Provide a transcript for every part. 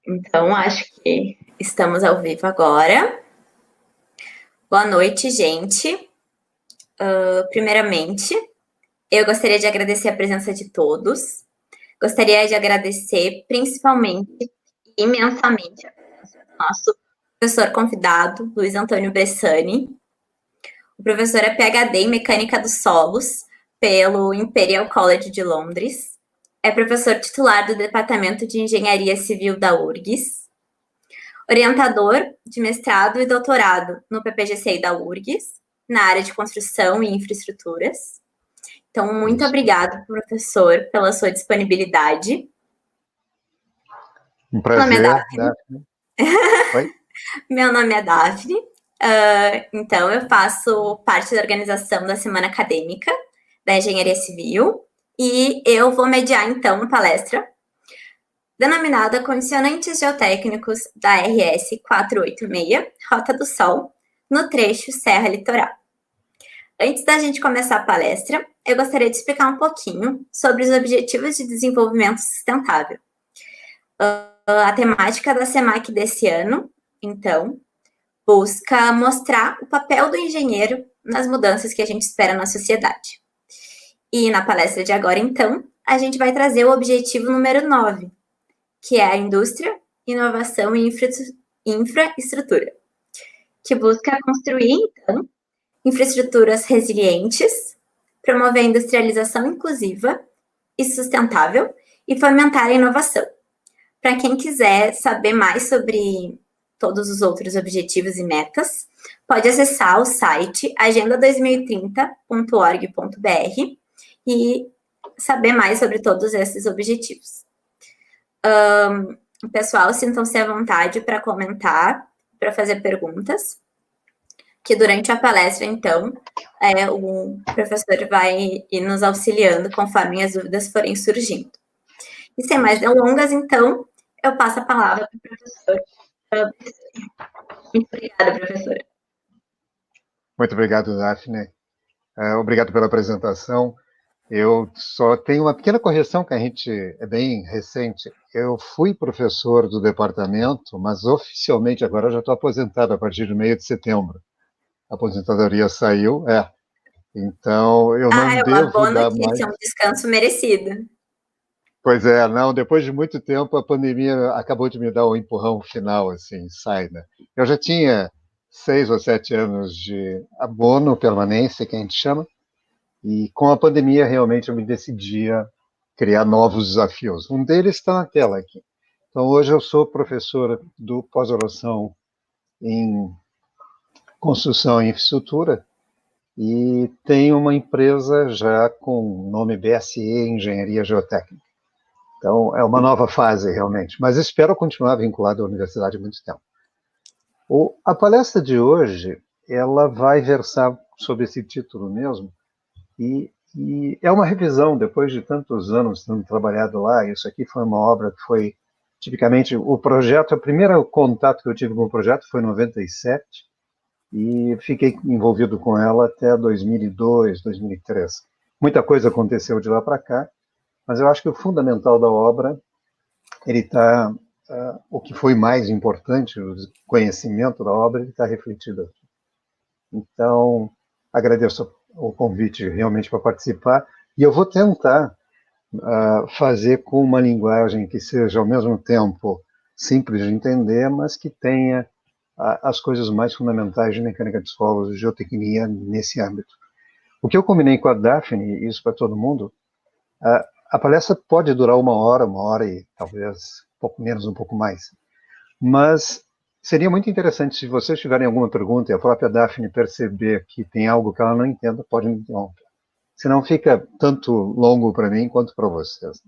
Então, acho que estamos ao vivo agora. Boa noite, gente. Primeiramente, eu gostaria de agradecer a presença de todos. Gostaria de agradecer principalmente, imensamente, a presença do nosso professor convidado, Luiz Antônio Bressani. O professor é PhD em Mecânica dos Solos pelo Imperial College de Londres. É professor titular do Departamento de Engenharia Civil da URGS. Orientador de mestrado e doutorado no PPGC da URGS, na área de construção e infraestruturas. Então, muito obrigado, professor, pela sua disponibilidade. Um prazer, Daphne. Oi? Meu nome é Daphne. Então, eu faço parte da organização da Semana Acadêmica da Engenharia Civil e eu vou mediar, então, uma palestra denominada Condicionantes Geotécnicos da RS 486, Rota do Sol, no trecho Serra Litoral. Antes da gente começar a palestra, eu gostaria de explicar um pouquinho sobre os Objetivos de Desenvolvimento Sustentável. A temática da SEMAC desse ano, então, busca mostrar o papel do engenheiro nas mudanças que a gente espera na sociedade. E na palestra de agora, então, a gente vai trazer o objetivo número 9, que é a indústria, inovação e infraestrutura, que busca construir, então, infraestruturas resilientes, promover a industrialização inclusiva e sustentável e fomentar a inovação. Para quem quiser saber mais sobre todos os outros objetivos e metas, pode acessar o site agenda2030.org.br e saber mais sobre todos esses objetivos. Pessoal, sintam-se à vontade para comentar, para fazer perguntas, que durante a palestra, então, o professor vai ir nos auxiliando conforme as dúvidas forem surgindo. E sem mais delongas, então, eu passo a palavra para o professor. Muito obrigada, professora. Muito obrigado, Daphne. Obrigado pela apresentação. Eu só tenho uma pequena correção, que a gente é bem recente. Eu fui professor do departamento, mas oficialmente agora eu já estou aposentado a partir do meio de setembro. A aposentadoria saiu, Então, eu não devo uma boa dar notícia, mais... um descanso merecido. Pois é, não, depois de muito tempo, a pandemia acabou de me dar um empurrão final, assim, sai, né? Eu já tinha 6 ou 7 anos de abono, permanência, que a gente chama, e com a pandemia, realmente, eu me decidi a criar novos desafios. Um deles está na tela aqui. Então, hoje eu sou professor do pós-graduação em construção e infraestrutura e tenho uma empresa já com o nome BSE Engenharia Geotécnica. Então, é uma nova fase, realmente. Mas espero continuar vinculado à universidade há muito tempo. A palestra de hoje, ela vai versar sobre esse título mesmo, e é uma revisão, depois de tantos anos tendo trabalhado lá. Isso aqui foi uma obra que foi, tipicamente, o projeto, o primeiro contato que eu tive com o projeto foi em 97, e fiquei envolvido com ela até 2002, 2003. Muita coisa aconteceu de lá para cá, mas eu acho que o fundamental da obra, ele está, o que foi mais importante, o conhecimento da obra, ele está refletido aqui. Então, agradeço o convite realmente para participar, e eu vou tentar fazer com uma linguagem que seja ao mesmo tempo simples de entender, mas que tenha as coisas mais fundamentais de mecânica de solos e geotecnia nesse âmbito. O que eu combinei com a Daphne, isso para todo mundo, a palestra pode durar uma hora e talvez um pouco menos, um pouco mais. Mas seria muito interessante, se vocês tiverem alguma pergunta e a própria Daphne perceber que tem algo que ela não entenda, pode me interromper. Senão fica tanto longo para mim quanto para vocês.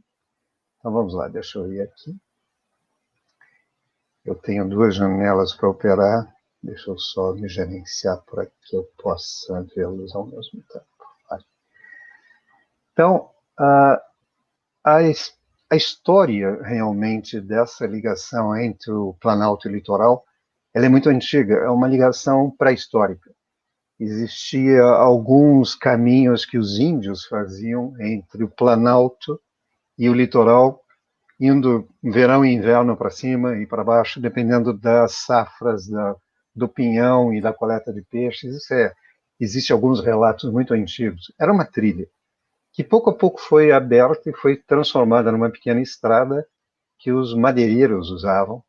Então vamos lá, deixa eu ir aqui. Eu tenho 2 janelas para operar. Deixa eu só me gerenciar para que eu possa vê-los ao mesmo tempo. Vai. Então, a história realmente dessa ligação entre o Planalto e o litoral, ela é muito antiga, é uma ligação pré-histórica. existia alguns caminhos que os índios faziam entre o Planalto e o litoral, indo verão e inverno para cima e para baixo, dependendo das safras do pinhão e da coleta de peixes. Existem alguns relatos muito antigos. Era uma trilha que pouco a pouco foi aberta e foi transformada numa pequena estrada que os madeireiros usavam,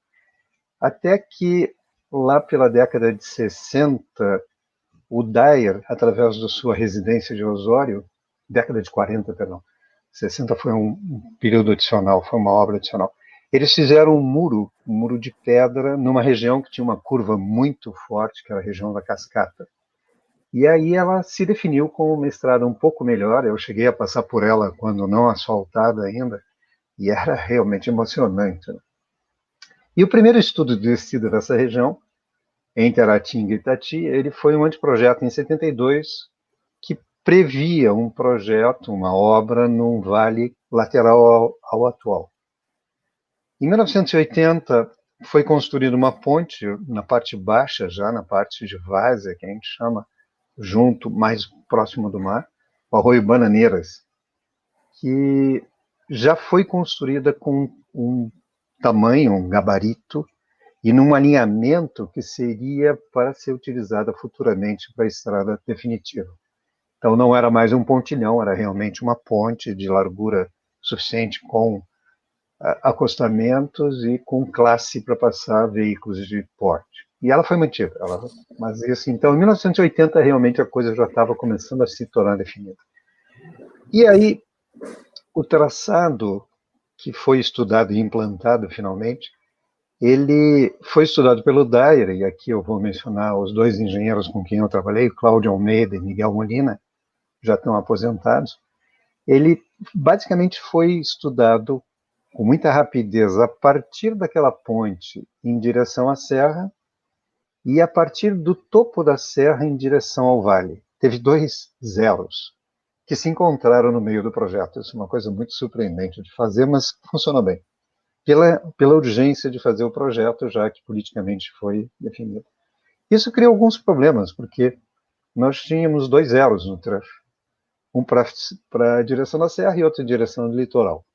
até que lá pela década de 60, o Dyer, através da sua residência de Osório, década de 40, perdão, 60 foi um período adicional, foi uma obra adicional. Eles fizeram um muro de pedra, numa região que tinha uma curva muito forte, que era a região da Cascata. E aí ela se definiu como uma estrada um pouco melhor. Eu cheguei a passar por ela quando não asfaltada ainda, e era realmente emocionante. E o primeiro estudo de descida dessa região, entre Aratinga e Itati, ele foi um anteprojeto em 72, que previa um projeto, uma obra num vale lateral ao atual. Em 1980, foi construída uma ponte na parte baixa, já na parte de várzea, que a gente chama, junto, mais próximo do mar, o Arroio Bananeiras, que já foi construída com um tamanho, um gabarito, e num alinhamento que seria para ser utilizada futuramente para a estrada definitiva. Então não era mais um pontilhão, era realmente uma ponte de largura suficiente, com acostamentos e com classe para passar veículos de porte. E ela foi mantida. Mas isso, então, em 1980, realmente a coisa já estava começando a se tornar definida. E aí, o traçado que foi estudado e implantado finalmente, ele foi estudado pelo Dyer, e aqui eu vou mencionar os dois engenheiros com quem eu trabalhei, Cláudio Almeida e Miguel Molina, já estão aposentados. Ele basicamente foi estudado com muita rapidez a partir daquela ponte em direção à serra e a partir do topo da serra em direção ao vale. Teve 2 zeros que se encontraram no meio do projeto. Isso é uma coisa muito surpreendente de fazer, mas funcionou bem. Pela urgência de fazer o projeto, já que politicamente foi definido. Isso criou alguns problemas, porque nós tínhamos 2 zeros no trecho. Um para a direção da serra e outro em direção do litoral.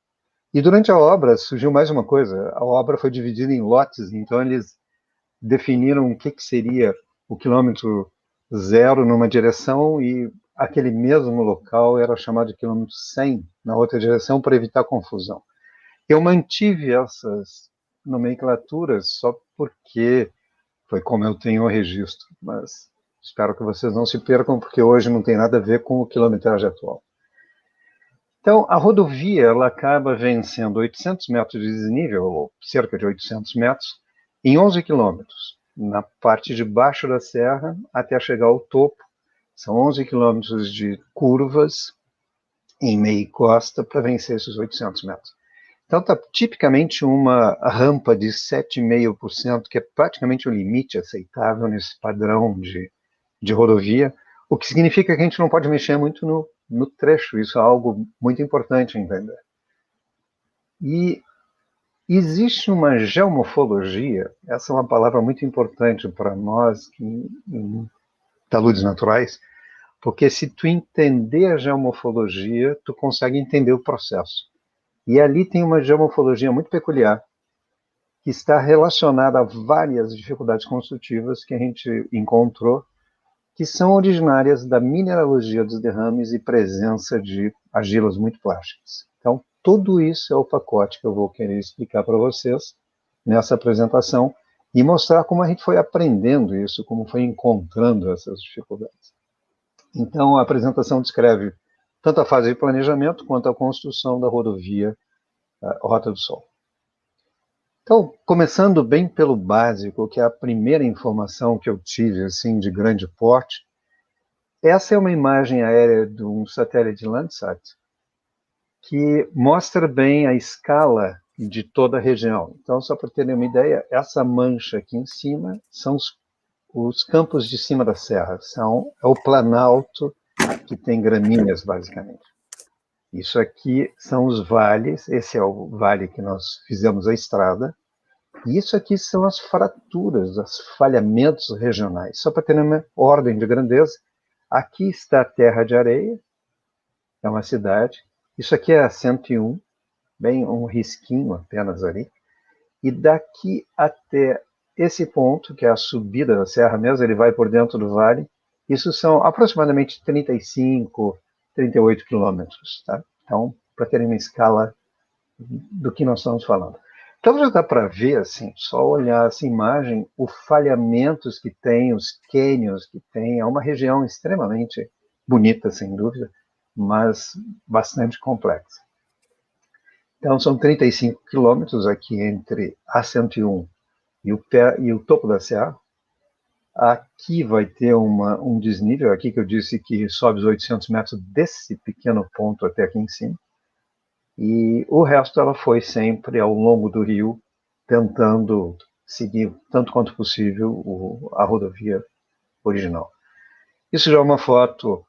E durante a obra surgiu mais uma coisa. A obra foi dividida em lotes, então eles definiram o que seria o quilômetro zero numa direção e aquele mesmo local era chamado de quilômetro 100 na outra direção, para evitar confusão. Eu mantive essas nomenclaturas só porque foi como eu tenho o registro, mas espero que vocês não se percam, porque hoje não tem nada a ver com o quilometragem atual. Então, a rodovia ela acaba vencendo 800 metros de desnível, ou cerca de 800 metros, em 11 quilômetros, na parte de baixo da serra até chegar ao topo. São 11 quilômetros de curvas em meia costa para vencer esses 800 metros. Então, está tipicamente uma rampa de 7,5%, que é praticamente o limite aceitável nesse padrão de rodovia, o que significa que a gente não pode mexer muito no trecho. Isso é algo muito importante entender. E existe uma geomorfologia, essa é uma palavra muito importante para nós em taludes naturais, porque se tu entender a geomorfologia, tu consegue entender o processo. E ali tem uma geomorfologia muito peculiar, que está relacionada a várias dificuldades construtivas que a gente encontrou, que são originárias da mineralogia dos derrames e presença de argilas muito plásticas. Então, tudo isso é o pacote que eu vou querer explicar para vocês nessa apresentação e mostrar como a gente foi aprendendo isso, como foi encontrando essas dificuldades. Então, a apresentação descreve tanto a fase de planejamento quanto a construção da rodovia Rota do Sol. Então, começando bem pelo básico, que é a primeira informação que eu tive assim, de grande porte, essa é uma imagem aérea de um satélite Landsat que mostra bem a escala de toda a região. Então, só para terem uma ideia, essa mancha aqui em cima são os campos de cima da serra, é o planalto que tem gramíneas, basicamente. Isso aqui são os vales, esse é o vale que nós fizemos a estrada, E isso aqui são as fraturas, os falhamentos regionais. Só para ter uma ordem de grandeza, aqui está a Terra de Areia, é uma cidade. Isso aqui é a 101, bem um risquinho apenas ali. E daqui até esse ponto, que é a subida da serra mesmo, ele vai por dentro do vale, isso são aproximadamente 35, 38 quilômetros. Tá? Então, para terem uma escala do que nós estamos falando. Então já dá para ver, assim, só olhar essa imagem, os falhamentos que tem, os cânions que tem, é uma região extremamente bonita, sem dúvida, mas bastante complexa. Então são 35 quilômetros aqui entre a 101 e o topo da serra. Aqui vai ter um desnível, aqui que eu disse que sobe os 800 metros desse pequeno ponto até aqui em cima. E o resto ela foi sempre ao longo do rio, tentando seguir, tanto quanto possível, a rodovia original. Isso já é uma foto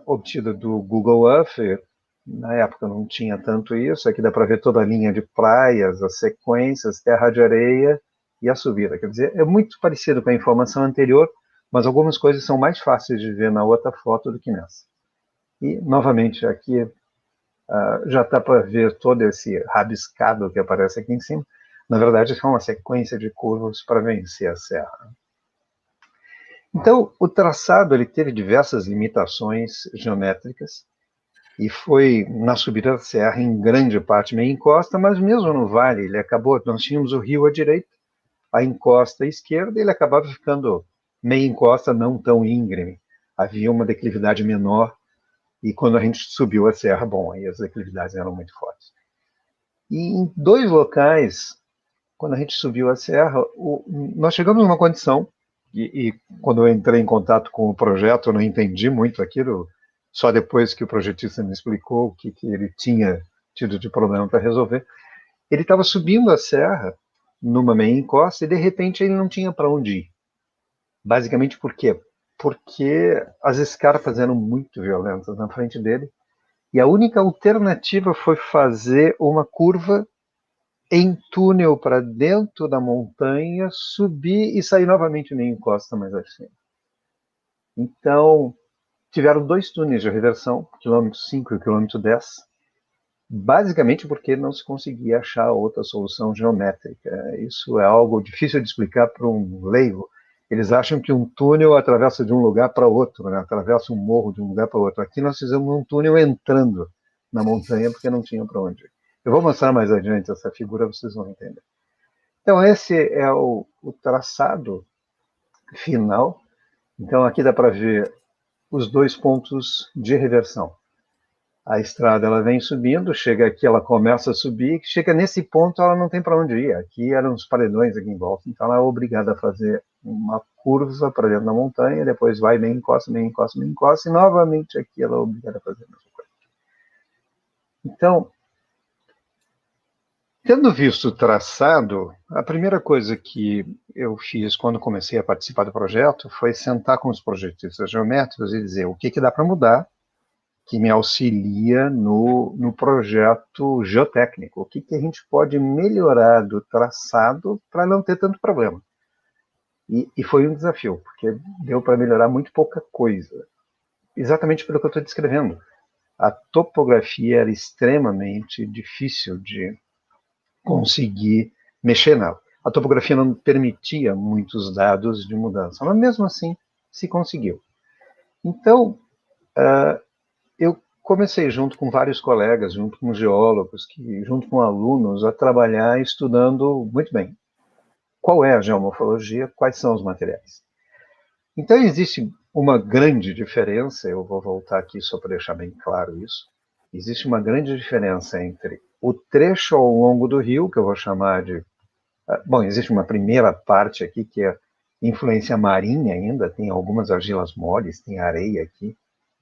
obtida do Google Earth. Na época não tinha tanto isso. Aqui dá para ver toda a linha de praias, as sequências, terra de areia e a subida. Quer dizer, é muito parecido com a informação anterior, mas algumas coisas são mais fáceis de ver na outra foto do que nessa. E, novamente, aqui já está para ver todo esse rabiscado que aparece aqui em cima. Na verdade, é uma sequência de curvas para vencer a serra. Então, o traçado ele teve diversas limitações geométricas e foi na subida da serra, em grande parte, meio encosta, mas mesmo no vale, ele acabou, nós tínhamos o rio à direita, a encosta à esquerda, ele acabava ficando meio encosta, não tão íngreme. Havia uma declividade menor, e quando a gente subiu a serra, bom, aí as declividades eram muito fortes. E em dois locais, quando a gente subiu a serra, nós chegamos numa condição, e quando eu entrei em contato com o projeto, eu não entendi muito aquilo, só depois que o projetista me explicou o que ele tinha tido de problema para resolver. Ele estava subindo a serra, numa meia encosta, e de repente ele não tinha para onde ir. Basicamente por quê? Porque as escarpas eram muito violentas na frente dele, e a única alternativa foi fazer uma curva em túnel para dentro da montanha, subir e sair novamente meio encosta mais acima. Então, tiveram dois túneis de reversão, quilômetro 5 e quilômetro 10, basicamente porque não se conseguia achar outra solução geométrica. Isso é algo difícil de explicar para um leigo. Eles acham que um túnel atravessa de um lugar para outro, né? Atravessa um morro de um lugar para outro. Aqui nós fizemos um túnel entrando na montanha porque não tinha para onde ir. Eu vou mostrar mais adiante essa figura, vocês vão entender. Então, esse é o traçado final. Então, aqui dá para ver os dois pontos de reversão. A estrada ela vem subindo, chega aqui, ela começa a subir, chega nesse ponto, ela não tem para onde ir. Aqui eram os paredões aqui em volta, então ela é obrigada a fazer uma curva para dentro da montanha, depois vai bem encosta, bem encosta, bem encosta, e novamente aqui ela é obrigada a fazer a mesma coisa. Então, tendo visto o traçado, a primeira coisa que eu fiz quando comecei a participar do projeto foi sentar com os projetistas geométricos e dizer o que dá para mudar, que me auxilia no projeto geotécnico. O que a gente pode melhorar do traçado para não ter tanto problema. E foi um desafio, porque deu para melhorar muito pouca coisa. Exatamente pelo que eu estou descrevendo. A topografia era extremamente difícil de conseguir mexer nela. A topografia não permitia muitos dados de mudança, mas mesmo assim se conseguiu. Então, eu comecei junto com vários colegas, junto com geólogos, junto com alunos, a trabalhar estudando muito bem qual é a geomorfologia, quais são os materiais. Então existe uma grande diferença, eu vou voltar aqui só para deixar bem claro isso, existe uma grande diferença entre o trecho ao longo do rio, que eu vou chamar de... Bom, existe uma primeira parte aqui que é influência marinha ainda, tem algumas argilas moles, tem areia aqui,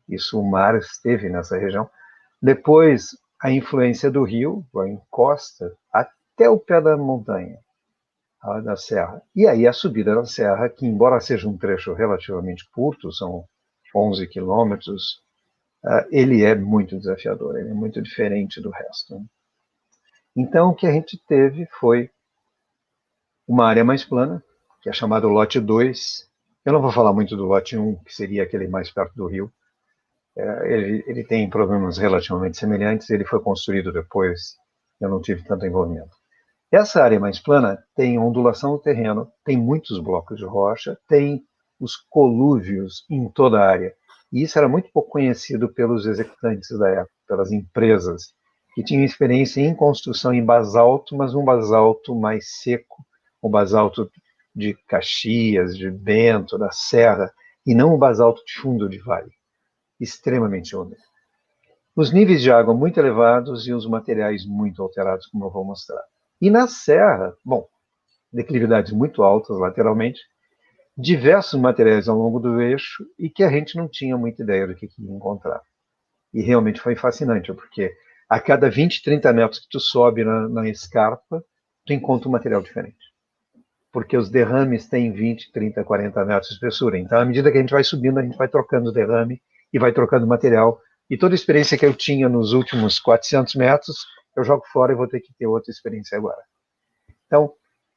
isso o mar esteve nessa região. Depois, a influência do rio, a encosta, até o pé da montanha, da serra. E aí a subida da serra, que embora seja um trecho relativamente curto, são 11 quilômetros, ele é muito desafiador, ele é muito diferente do resto. Então, o que a gente teve foi uma área mais plana, que é chamado lote 2. Eu não vou falar muito do lote 1, que seria aquele mais perto do rio. Ele tem problemas relativamente semelhantes, ele foi construído depois, eu não tive tanto envolvimento. Essa área mais plana tem ondulação do terreno, tem muitos blocos de rocha, tem os colúvios em toda a área. E isso era muito pouco conhecido pelos executantes da época, pelas empresas, que tinham experiência em construção em basalto, mas um basalto mais seco, um basalto de Caxias, de Bento, da Serra, e não o basalto de fundo de vale, extremamente úmido. Os níveis de água muito elevados e os materiais muito alterados, como eu vou mostrar. E na Serra, bom, declividades muito altas lateralmente, diversos materiais ao longo do eixo e que a gente não tinha muita ideia do que ia encontrar. E realmente foi fascinante, porque a cada 20, 30 metros que tu sobe na escarpa, tu encontra um material diferente. Porque os derrames têm 20, 30, 40 metros de espessura. Então, à medida que a gente vai subindo, a gente vai trocando o derrame e vai trocando material. E toda a experiência que eu tinha nos últimos 400 metros, eu jogo fora e vou ter que ter outra experiência agora. Então,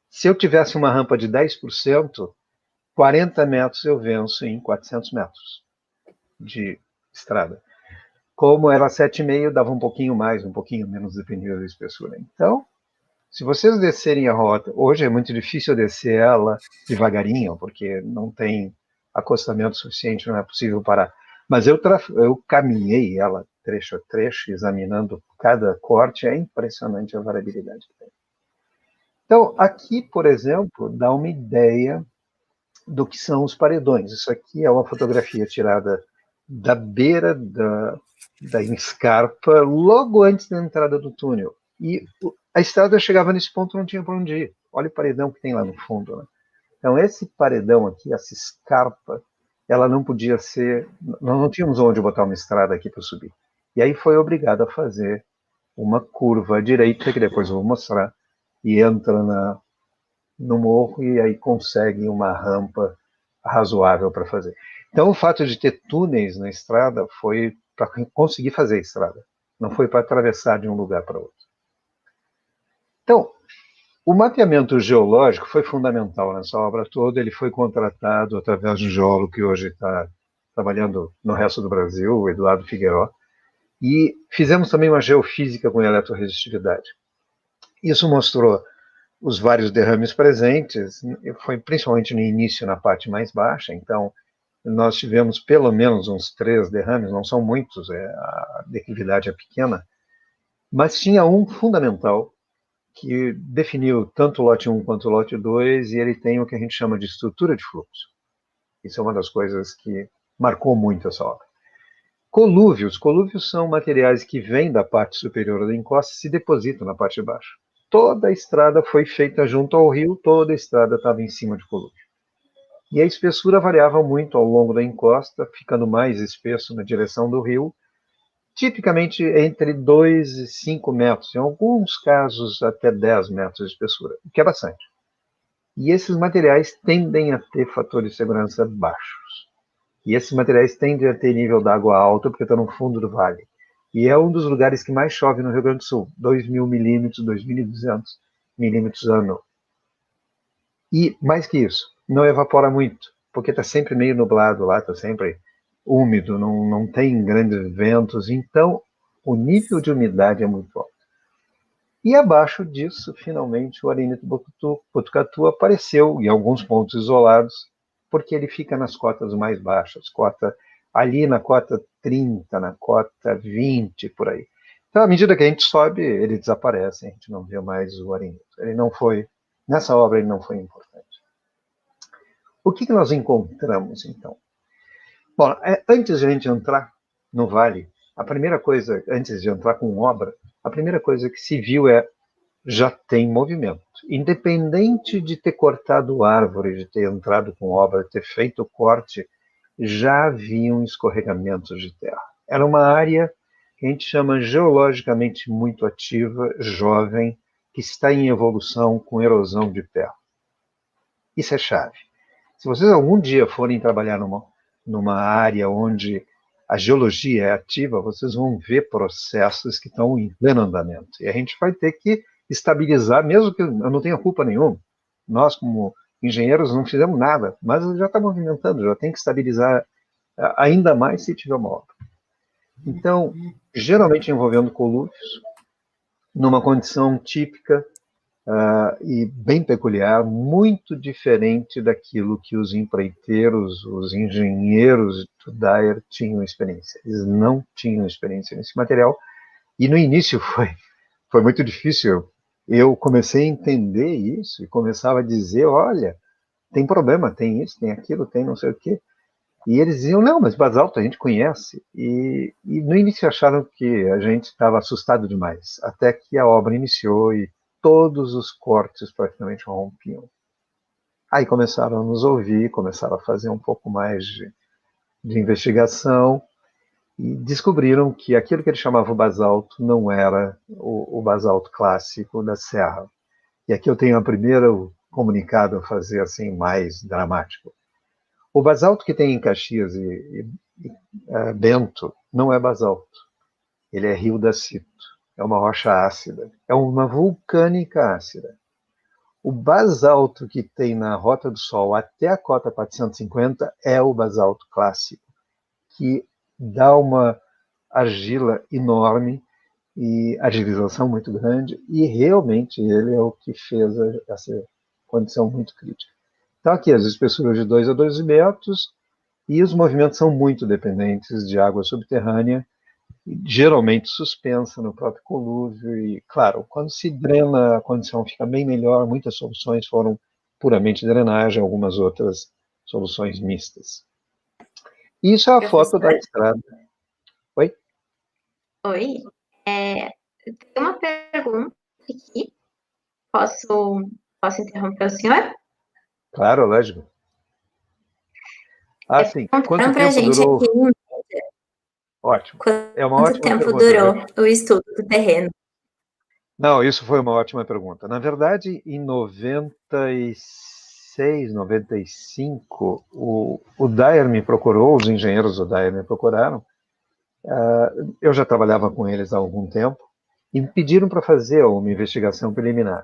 se eu tivesse uma rampa de 10%, 40 metros eu venço em 400 metros de estrada. Como era 7,5, dava um pouquinho mais, um pouquinho menos, dependendo da espessura. Então, se vocês descerem a rota, hoje é muito difícil descer ela devagarinho, porque não tem acostamento suficiente, não é possível parar. Mas eu caminhei ela trecho a trecho, examinando cada corte, é impressionante a variabilidade que tem. Então, aqui, por exemplo, dá uma ideia do que são os paredões. Isso aqui é uma fotografia tirada da beira da escarpa, logo antes da entrada do túnel. E a estrada chegava nesse ponto, não tinha para onde ir. Olha o paredão que tem lá no fundo, né? Então, esse paredão aqui, essa escarpa, ela não podia ser... Nós não tínhamos onde botar uma estrada aqui para subir. E aí foi obrigado a fazer uma curva à direita, que depois eu vou mostrar, e entra no morro e aí consegue uma rampa razoável para fazer. Então, o fato de ter túneis na estrada foi para conseguir fazer a estrada, não foi para atravessar de um lugar para outro. Então, o mapeamento geológico foi fundamental nessa obra toda. Ele foi contratado através de um geólogo que hoje está trabalhando no resto do Brasil, o Eduardo Figueiró, e fizemos também uma geofísica com eletroresistividade. Isso mostrou os vários derrames presentes, foi principalmente no início, na parte mais baixa. Então, nós tivemos pelo menos uns 3 derrames, não são muitos, a declividade é pequena, mas tinha um fundamental, que definiu tanto o lote 1 quanto o lote 2, e ele tem o que a gente chama de estrutura de fluxo. Isso é uma das coisas que marcou muito essa obra. Colúvios. Colúvios são materiais que vêm da parte superior da encosta e se depositam na parte de baixo. Toda a estrada foi feita junto ao rio, toda a estrada estava em cima de colúvio. E a espessura variava muito ao longo da encosta, ficando mais espesso na direção do rio, tipicamente entre 2 e 5 metros, em alguns casos até 10 metros de espessura, o que é bastante. E esses materiais tendem a ter fatores de segurança baixos. E esses materiais tendem a ter nível d'água alto, porque estão no fundo do vale. E é um dos lugares que mais chove no Rio Grande do Sul, 2.000 milímetros, 2.200 milímetros ano. E, mais que isso, não evapora muito, porque está sempre meio nublado lá, está sempre úmido, não tem grandes ventos, então o nível de umidade é muito alto. E abaixo disso, finalmente, o arenito botucatu apareceu em alguns pontos isolados, porque ele fica nas cotas mais baixas, ali na cota 30, na cota 20, por aí. Então, à medida que a gente sobe, ele desaparece, a gente não vê mais o arenito. Ele não foi, nessa obra, ele não foi importante. O que nós encontramos, então? Bom, antes de a gente entrar no vale, a primeira coisa, antes de entrar com obra, a primeira coisa que se viu já tem movimento. Independente de ter cortado árvore, de ter entrado com obra, de ter feito o corte, já haviam escorregamentos de terra. Era uma área que a gente chama geologicamente muito ativa, jovem, que está em evolução com erosão de terra. Isso é chave. Se vocês algum dia forem trabalhar numa área onde a geologia é ativa, vocês vão ver processos que estão em pleno andamento. E a gente vai ter que estabilizar, mesmo que eu não tenha culpa nenhuma, nós, como engenheiros, não fizemos nada, mas ele já está movimentando, já tem que estabilizar ainda mais se tiver uma obra. Então, geralmente envolvendo colúvios, numa condição típica e bem peculiar, muito diferente daquilo que os empreiteiros, os engenheiros do Dyer tinham experiência. Eles não tinham experiência nesse material, e no início foi muito difícil. Eu comecei a entender isso e começava a dizer, olha, tem problema, tem isso, tem aquilo, tem não sei o quê. E eles diziam, não, mas basalto a gente conhece. E no início acharam que a gente estava assustado demais, até que a obra iniciou e todos os cortes praticamente rompiam. Aí começaram a nos ouvir, começaram a fazer um pouco mais de investigação e descobriram que aquilo que eles chamavam basalto não era o basalto clássico da Serra. E aqui eu tenho a primeira comunicado a fazer assim mais dramático. O basalto que tem em Caxias e Bento não é basalto. Ele é rio dacito. É uma rocha ácida. É uma vulcânica ácida. O basalto que tem na Rota do Sol até a cota 450 é o basalto clássico, que dá uma argila enorme e argilização muito grande, e realmente ele é o que fez essa condição muito crítica. Então aqui as espessuras de 2 a 12 metros, e os movimentos são muito dependentes de água subterrânea, geralmente suspensa no próprio colúvio, e claro, quando se drena a condição fica bem melhor. Muitas soluções foram puramente drenagem, algumas outras soluções mistas. Isso é a foto da estrada. Oi? Oi. Tem uma pergunta aqui. Posso interromper o senhor? Claro, lógico. Sim. Quanto tempo durou? Aqui, ótimo. É uma quanto ótima tempo pergunta, durou o estudo do terreno? Não, isso foi uma ótima pergunta. Na verdade, em 96, 95, o Dyer me procurou, os engenheiros do Dyer me procuraram. Eu já trabalhava com eles há algum tempo e me pediram para fazer uma investigação preliminar.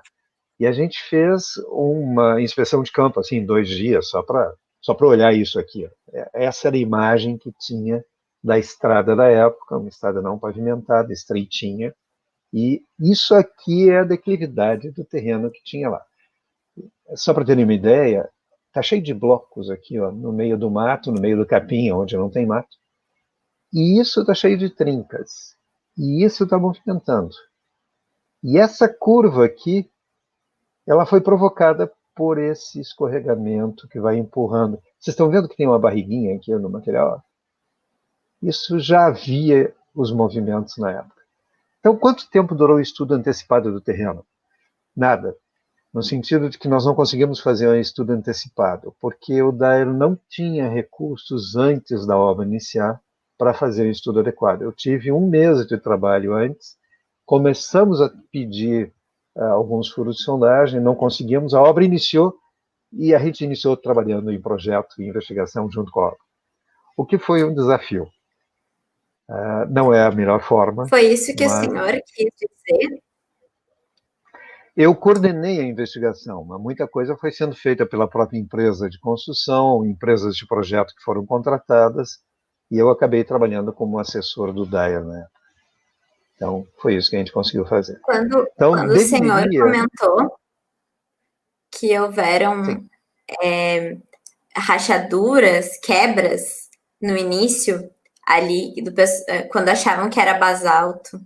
E a gente fez uma inspeção de campo, assim, em 2 dias, só para olhar isso aqui. Essa era a imagem que tinha da estrada da época, uma estrada não pavimentada, estreitinha. E isso aqui é a declividade do terreno que tinha lá. Só para terem uma ideia, está cheio de blocos aqui, ó, no meio do mato, no meio do capim, onde não tem mato. E isso está cheio de trincas. E isso está movimentando. E essa curva aqui, ela foi provocada por esse escorregamento que vai empurrando. Vocês estão vendo que tem uma barriguinha aqui no material? Isso já havia os movimentos na época. Então, quanto tempo durou o estudo antecipado do terreno? Nada. No sentido de que nós não conseguimos fazer um estudo antecipado, porque o Dyer não tinha recursos antes da obra iniciar para fazer um estudo adequado. Eu tive 1 mês de trabalho antes, começamos a pedir alguns furos de sondagem, não conseguimos, a obra iniciou e a gente iniciou trabalhando em projeto e investigação junto com a obra. O que foi um desafio. Não é a melhor forma. Foi isso que o senhor quis dizer? Eu coordenei a investigação, mas muita coisa foi sendo feita pela própria empresa de construção, empresas de projeto que foram contratadas, e eu acabei trabalhando como assessor do Dyer, né? Então, foi isso que a gente conseguiu fazer. Quando o senhor comentou que houveram rachaduras, quebras no início, ali, quando achavam que era basalto.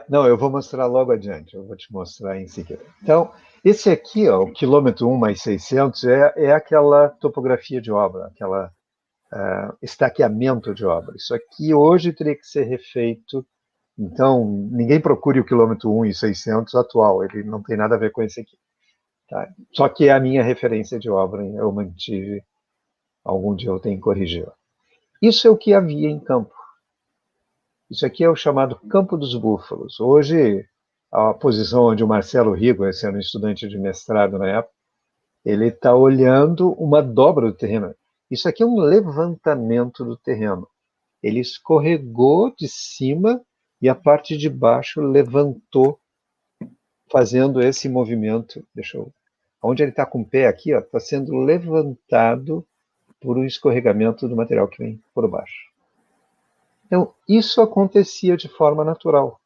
Não, eu vou mostrar logo adiante, eu vou te mostrar em seguida. Então, esse aqui, ó, o quilômetro 1 mais 600, é aquela topografia de obra, aquela estaqueamento de obra. Isso aqui hoje teria que ser refeito, então ninguém procure o quilômetro 1 e 600 atual, ele não tem nada a ver com esse aqui. Tá? Só que é a minha referência de obra, eu mantive, algum dia eu tenho que corrigi-la. Isso é o que havia em campo. Isso aqui é o chamado Campo dos Búfalos. Hoje, a posição onde o Marcelo Rigo, esse era um estudante de mestrado na época, ele está olhando uma dobra do terreno. Isso aqui é um levantamento do terreno. Ele escorregou de cima e a parte de baixo levantou, fazendo esse movimento. Deixa eu onde ele está com o pé aqui, está sendo levantado por um escorregamento do material que vem por baixo. Então, isso acontecia de forma natural.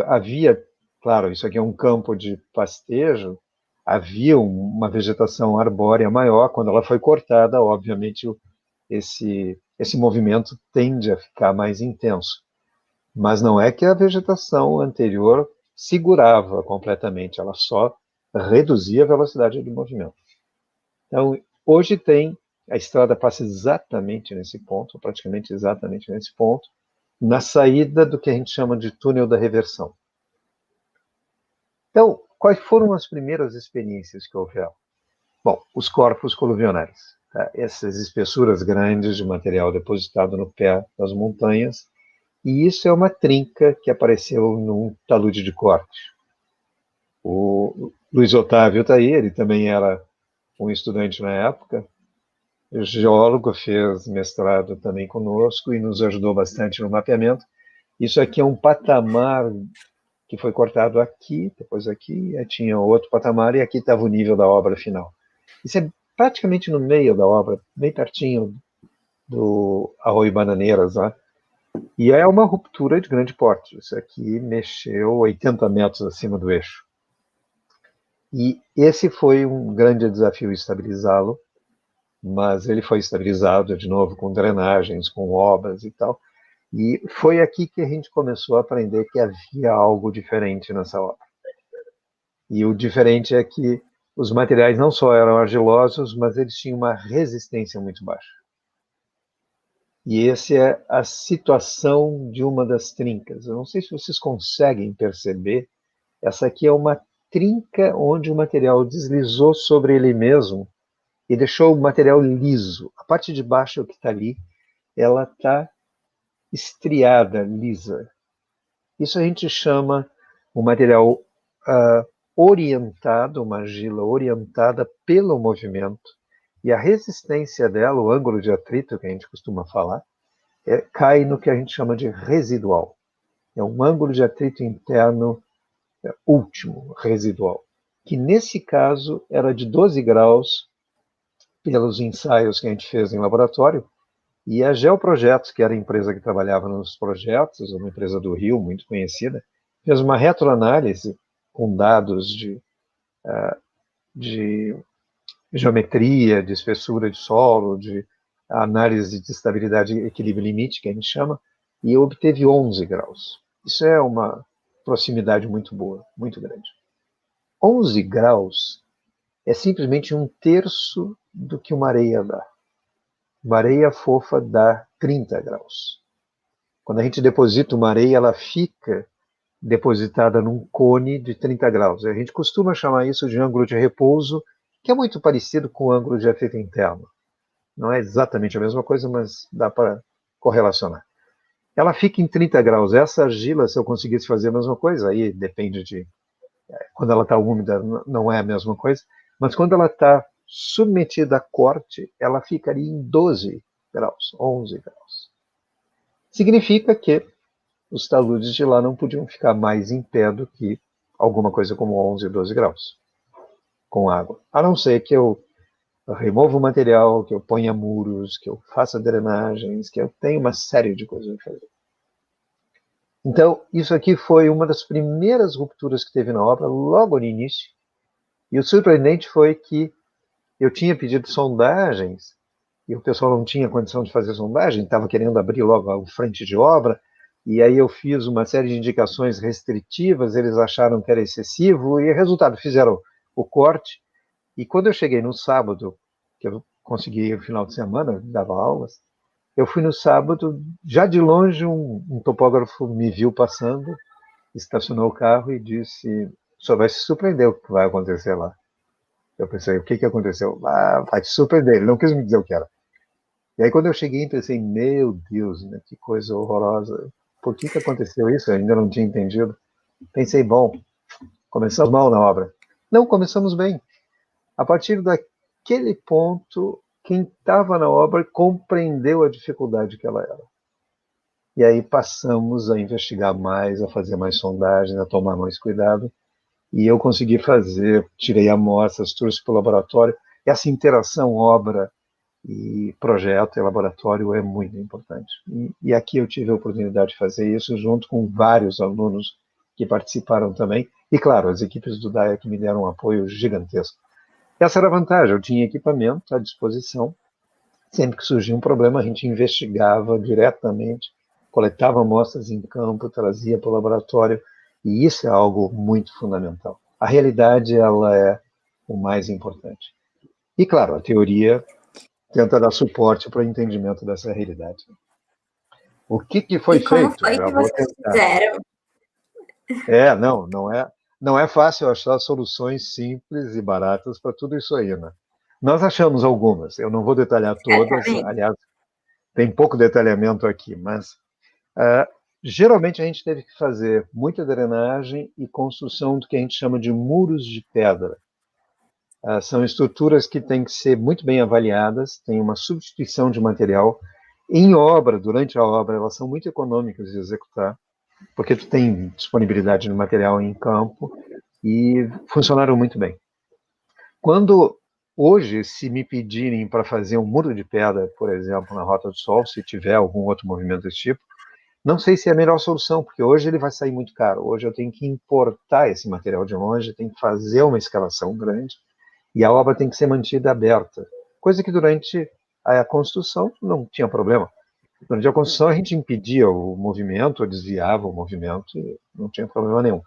Havia, claro, isso aqui é um campo de pastejo, havia uma vegetação arbórea maior. Quando ela foi cortada, obviamente, esse movimento tende a ficar mais intenso. Mas não é que a vegetação anterior segurava completamente, ela só reduzia a velocidade de movimento. Então, hoje a estrada passa exatamente nesse ponto, praticamente exatamente nesse ponto, na saída do que a gente chama de túnel da reversão. Então, quais foram as primeiras experiências que houveram? Bom, os corpos coluvionais, tá? Essas espessuras grandes de material depositado no pé das montanhas, e isso é uma trinca que apareceu num talude de corte. O Luiz Otávio está aí, ele também era um estudante na época, geólogo, fez mestrado também conosco e nos ajudou bastante no mapeamento. Isso aqui é um patamar que foi cortado aqui, depois aqui, tinha outro patamar e aqui estava o nível da obra final. Isso é praticamente no meio da obra, bem pertinho do Arroio Bananeiras, né? E é uma ruptura de grande porte. Isso aqui mexeu 80 metros acima do eixo. E esse foi um grande desafio estabilizá-lo, mas ele foi estabilizado de novo com drenagens, com obras e tal. E foi aqui que a gente começou a aprender que havia algo diferente nessa obra. E o diferente é que os materiais não só eram argilosos, mas eles tinham uma resistência muito baixa. E essa é a situação de uma das trincas. Eu não sei se vocês conseguem perceber, essa aqui é uma trinca onde o material deslizou sobre ele mesmo e deixou o material liso. A parte de baixo que está ali, ela está estriada, lisa. Isso a gente chama um material orientado, uma argila orientada pelo movimento, e a resistência dela, o ângulo de atrito que a gente costuma falar, cai no que a gente chama de residual. É um ângulo de atrito interno último, residual, que nesse caso era de 12 graus pelos ensaios que a gente fez em laboratório, e a Geoprojetos, que era a empresa que trabalhava nos projetos, uma empresa do Rio, muito conhecida, fez uma retroanálise com dados de geometria, de espessura de solo, de análise de estabilidade e equilíbrio limite, que a gente chama, e obteve 11 graus. Isso é uma proximidade muito boa, muito grande. 11 graus é simplesmente um terço do que uma areia dá. Uma areia fofa dá 30 graus. Quando a gente deposita uma areia, ela fica depositada num cone de 30 graus. A gente costuma chamar isso de ângulo de repouso, que é muito parecido com o ângulo de atrito interno. Não é exatamente a mesma coisa, mas dá para correlacionar. Ela fica em 30 graus. Essa argila, se eu conseguisse fazer a mesma coisa, aí depende de... Quando ela está úmida, não é a mesma coisa, mas quando ela está submetida a corte, ela ficaria em 12 graus, 11 graus. Significa que os taludes de lá não podiam ficar mais em pé do que alguma coisa como 11, 12 graus com água. A não ser que eu remova o material, que eu ponha muros, que eu faça drenagens, que eu tenha uma série de coisas a fazer. Então, isso aqui foi uma das primeiras rupturas que teve na obra, logo no início. E o surpreendente foi que eu tinha pedido sondagens, e o pessoal não tinha condição de fazer sondagem, estava querendo abrir logo a frente de obra, e aí eu fiz uma série de indicações restritivas, eles acharam que era excessivo, e resultado, fizeram o corte. E quando eu cheguei no sábado, que eu consegui o final de semana, dava aulas, eu fui no sábado, já de longe um topógrafo me viu passando, estacionou o carro e disse: "Só vai se surpreender o que vai acontecer lá." Eu pensei: o que aconteceu? "Ah, vai te surpreender." Ele não quis me dizer o que era. E aí quando eu cheguei, pensei: meu Deus, né, que coisa horrorosa. Por que aconteceu isso? Eu ainda não tinha entendido. Pensei: bom, começamos mal na obra. Não, começamos bem. A partir daquele ponto, quem estava na obra compreendeu a dificuldade que ela era. E aí passamos a investigar mais, a fazer mais sondagens, a tomar mais cuidado. e eu consegui fazer, tirei amostras, trouxe para o laboratório. Essa interação obra e projeto e laboratório é muito importante. E aqui eu tive a oportunidade de fazer isso junto com vários alunos que participaram também. E, claro, as equipes do DAIA que me deram um apoio gigantesco. Essa era a vantagem, eu tinha equipamento à disposição. Sempre que surgia um problema, a gente investigava diretamente, coletava amostras em campo, trazia para o laboratório, e isso é algo muito fundamental. A realidade, ela é o mais importante. E, claro, a teoria tenta dar suporte para o entendimento dessa realidade. O que foi E como feito? foi Já que vou vocês tentar. fizeram? Não é fácil achar soluções simples e baratas para tudo isso aí, né? Nós achamos algumas, eu não vou detalhar todas, Certamente. aliás, tem pouco detalhamento aqui, mas geralmente a gente teve que fazer muita drenagem e construção do que a gente chama de muros de pedra. São estruturas que têm que ser muito bem avaliadas, tem uma substituição de material. Em obra, durante a obra, elas são muito econômicas de executar, porque tu tem disponibilidade de material em campo e funcionaram muito bem. Quando hoje, se me pedirem para fazer um muro de pedra, por exemplo, na Rota do Sol, se tiver algum outro movimento desse tipo, não sei se é a melhor solução, porque hoje ele vai sair muito caro. Hoje eu tenho que importar esse material de longe, tenho que fazer uma escavação grande e a obra tem que ser mantida aberta, coisa que durante a construção não tinha problema. Durante a construção a gente impedia o movimento, desviava o movimento e não tinha problema nenhum.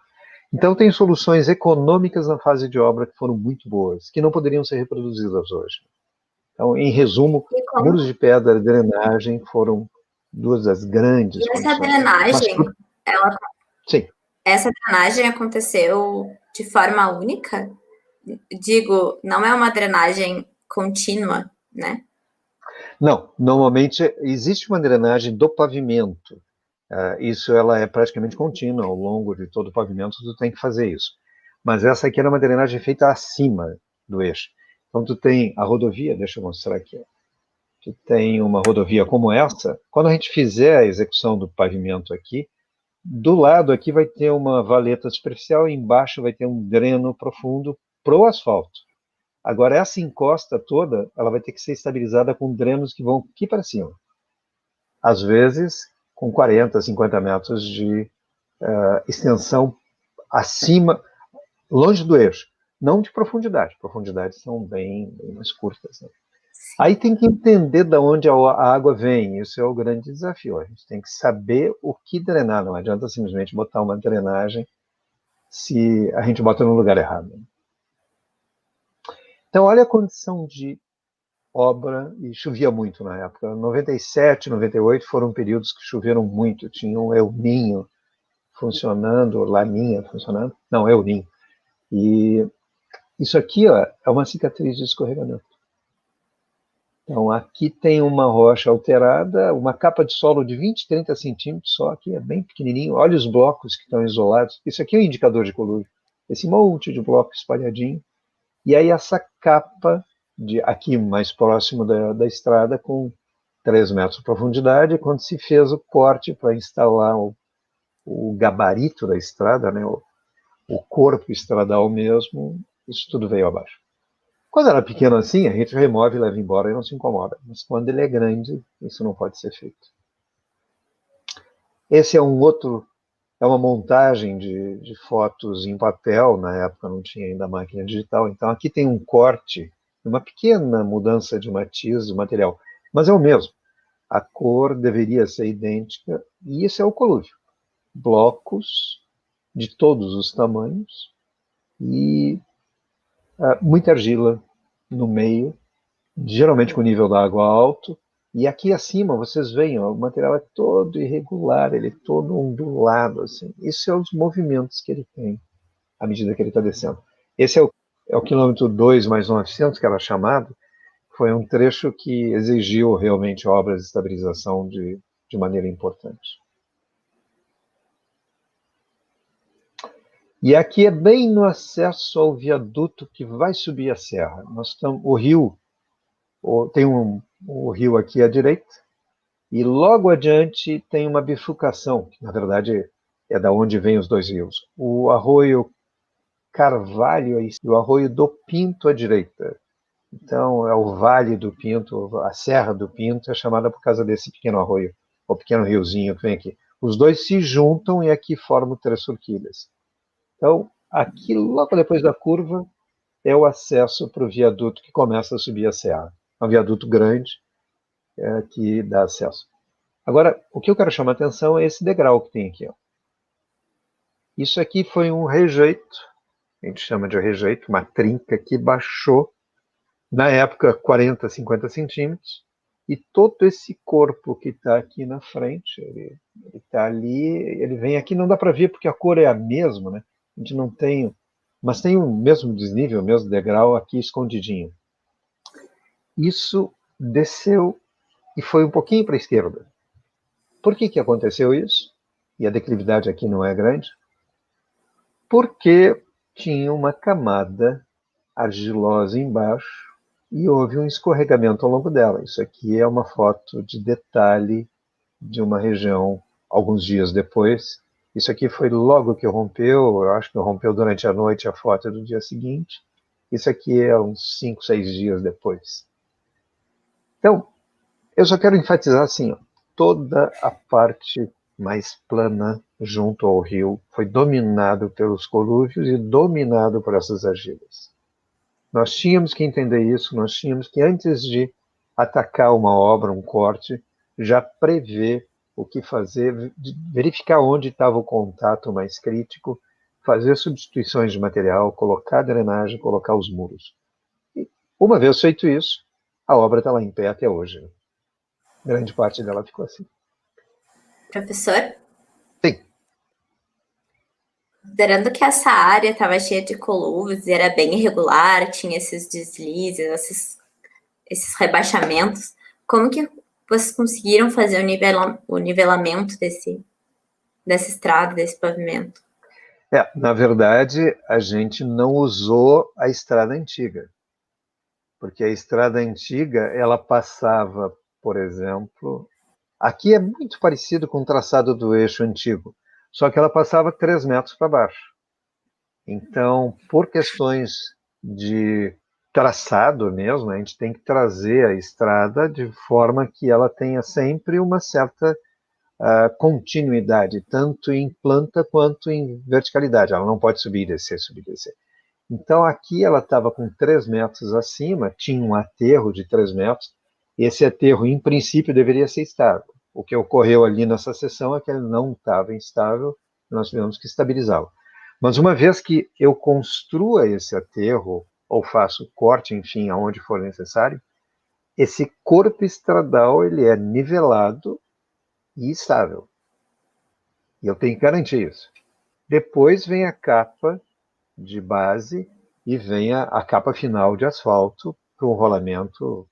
Então tem soluções econômicas na fase de obra que foram muito boas, que não poderiam ser reproduzidas hoje. Então, em resumo, E como muros de pedra e drenagem foram duas das grandes e essa condições. Mas drenagem, ela, sim, essa drenagem aconteceu de forma única? Digo, não é uma drenagem contínua, né? não, normalmente existe uma drenagem do pavimento. Isso ela é praticamente contínua ao longo de todo o pavimento, tu tem que fazer isso. Mas essa aqui era uma drenagem feita acima do eixo. Então tu tem a rodovia, deixa eu mostrar aqui. Tu tem uma rodovia como essa. Quando a gente fizer a execução do pavimento aqui, do lado aqui vai ter uma valeta superficial e embaixo vai ter um dreno profundo pro asfalto. Agora, essa encosta toda, ela vai ter que ser estabilizada com drenos que vão aqui para cima. Às vezes, com 40, 50 metros de extensão acima, longe do eixo. Não de profundidade. Profundidades são bem mais curtas. Né? Aí tem que entender de onde a água vem. Isso é o grande desafio. A gente tem que saber o que drenar. Não adianta simplesmente botar uma drenagem se a gente bota no lugar errado. Então, olha a condição de obra, e chovia muito na época. 97, 98 foram períodos que choveram muito. Tinha um El Ninho funcionando, Laninha funcionando. Não, El Ninho. E isso aqui ó, é uma cicatriz de escorregamento. Então, aqui tem uma rocha alterada, uma capa de solo de 20, 30 centímetros só, aqui é bem pequenininho. Olha os blocos que estão isolados. Isso aqui é um indicador de colúvio. Esse monte de blocos espalhadinho. E aí essa capa de aqui mais próximo da estrada com 3 metros de profundidade, quando se fez o corte para instalar o gabarito da estrada, né, o corpo estradal mesmo, isso tudo veio abaixo. Quando era pequeno assim, a gente remove e leva embora e não se incomoda. Mas quando ele é grande, isso não pode ser feito. Esse é é uma montagem de fotos em papel, na época não tinha ainda máquina digital, então aqui tem um corte, uma pequena mudança de matiz do material, mas é o mesmo. A cor deveria ser idêntica, e isso é o colúvio. Blocos de todos os tamanhos e muita argila no meio, geralmente com o nível da água alto, e aqui acima vocês veem, ó, o material é todo irregular, ele é todo ondulado, assim. Isso são os movimentos que ele tem à medida que ele está descendo. Esse é o quilômetro 2 mais 900, que era chamado, foi um trecho que exigiu realmente obras de estabilização de maneira importante. E aqui é bem no acesso ao viaduto que vai subir a serra. O rio, tem o rio aqui à direita, e logo adiante tem uma bifurcação, que na verdade é da onde vêm os dois rios. O arroio Carvalho e o Arroio do Pinto à direita. Então, é o Vale do Pinto, a Serra do Pinto é chamada por causa desse pequeno arroio, ou pequeno riozinho que vem aqui. Os dois se juntam e aqui formam Três Forquilhas. Então, aqui, logo depois da curva, é o acesso para o viaduto que começa a subir a serra. É um viaduto grande que dá acesso. Agora, o que eu quero chamar a atenção é esse degrau que tem aqui. Ó. Isso aqui foi um rejeito, a gente chama de rejeito, uma trinca que baixou, na época, 40, 50 centímetros, e todo esse corpo que está aqui na frente, ele está ali, ele vem aqui, não dá para ver porque a cor é a mesma, né? A gente não tem, mas tem o mesmo desnível, o mesmo degrau aqui escondidinho. Isso desceu e foi um pouquinho para a esquerda. Por que aconteceu isso? E a declividade aqui não é grande? Porque tinha uma camada argilosa embaixo e houve um escorregamento ao longo dela. Isso aqui é uma foto de detalhe de uma região alguns dias depois. Isso aqui foi logo que rompeu, eu acho que rompeu durante a noite, a foto é do dia seguinte. Isso aqui é uns 5, 6 dias depois. Então, eu só quero enfatizar assim, ó, toda a parte mais plana junto ao rio foi dominado pelos colúvios e dominado por essas argilas. Nós tínhamos que entender isso, nós tínhamos que, antes de atacar uma obra, um corte, já prever o que fazer, verificar onde estava o contato mais crítico, fazer substituições de material, colocar drenagem, colocar os muros. E, uma vez feito isso, a obra está lá em pé até hoje. Grande parte dela ficou assim. Professor? Sim. Considerando que essa área estava cheia de colúvios e era bem irregular, tinha esses deslizes, esses rebaixamentos, como que vocês conseguiram fazer o nivelamento dessa estrada, desse pavimento? Na verdade, a gente não usou a estrada antiga, porque a estrada antiga, ela passava, por exemplo, aqui é muito parecido com o traçado do eixo antigo, só que ela passava 3 metros para baixo. Então, por questões de traçado mesmo, a gente tem que trazer a estrada de forma que ela tenha sempre uma certa continuidade, tanto em planta quanto em verticalidade. Ela não pode subir e descer, subir e descer. Então, aqui ela estava com 3 metros acima, tinha um aterro de 3 metros, e esse aterro, em princípio, deveria ser estável. O que ocorreu ali nessa sessão é que ele não estava instável, nós tivemos que estabilizá-lo. Mas uma vez que eu construa esse aterro, ou faço corte, enfim, aonde for necessário, esse corpo estradal ele é nivelado e estável. E eu tenho que garantir isso. Depois vem a capa de base e vem a capa final de asfalto para um rolamento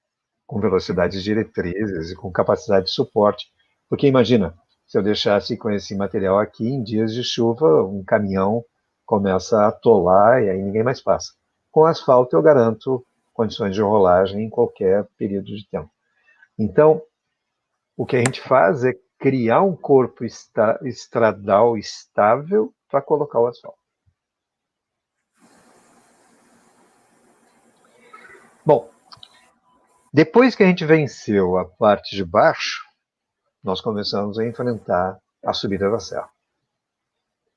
com velocidades diretrizes e com capacidade de suporte. Porque imagina, se eu deixasse com esse material aqui, em dias de chuva, um caminhão começa a atolar e aí ninguém mais passa. Com asfalto eu garanto condições de rolagem em qualquer período de tempo. Então, o que a gente faz é criar um corpo estradal estável para colocar o asfalto. Bom, depois que a gente venceu a parte de baixo, nós começamos a enfrentar a subida da serra.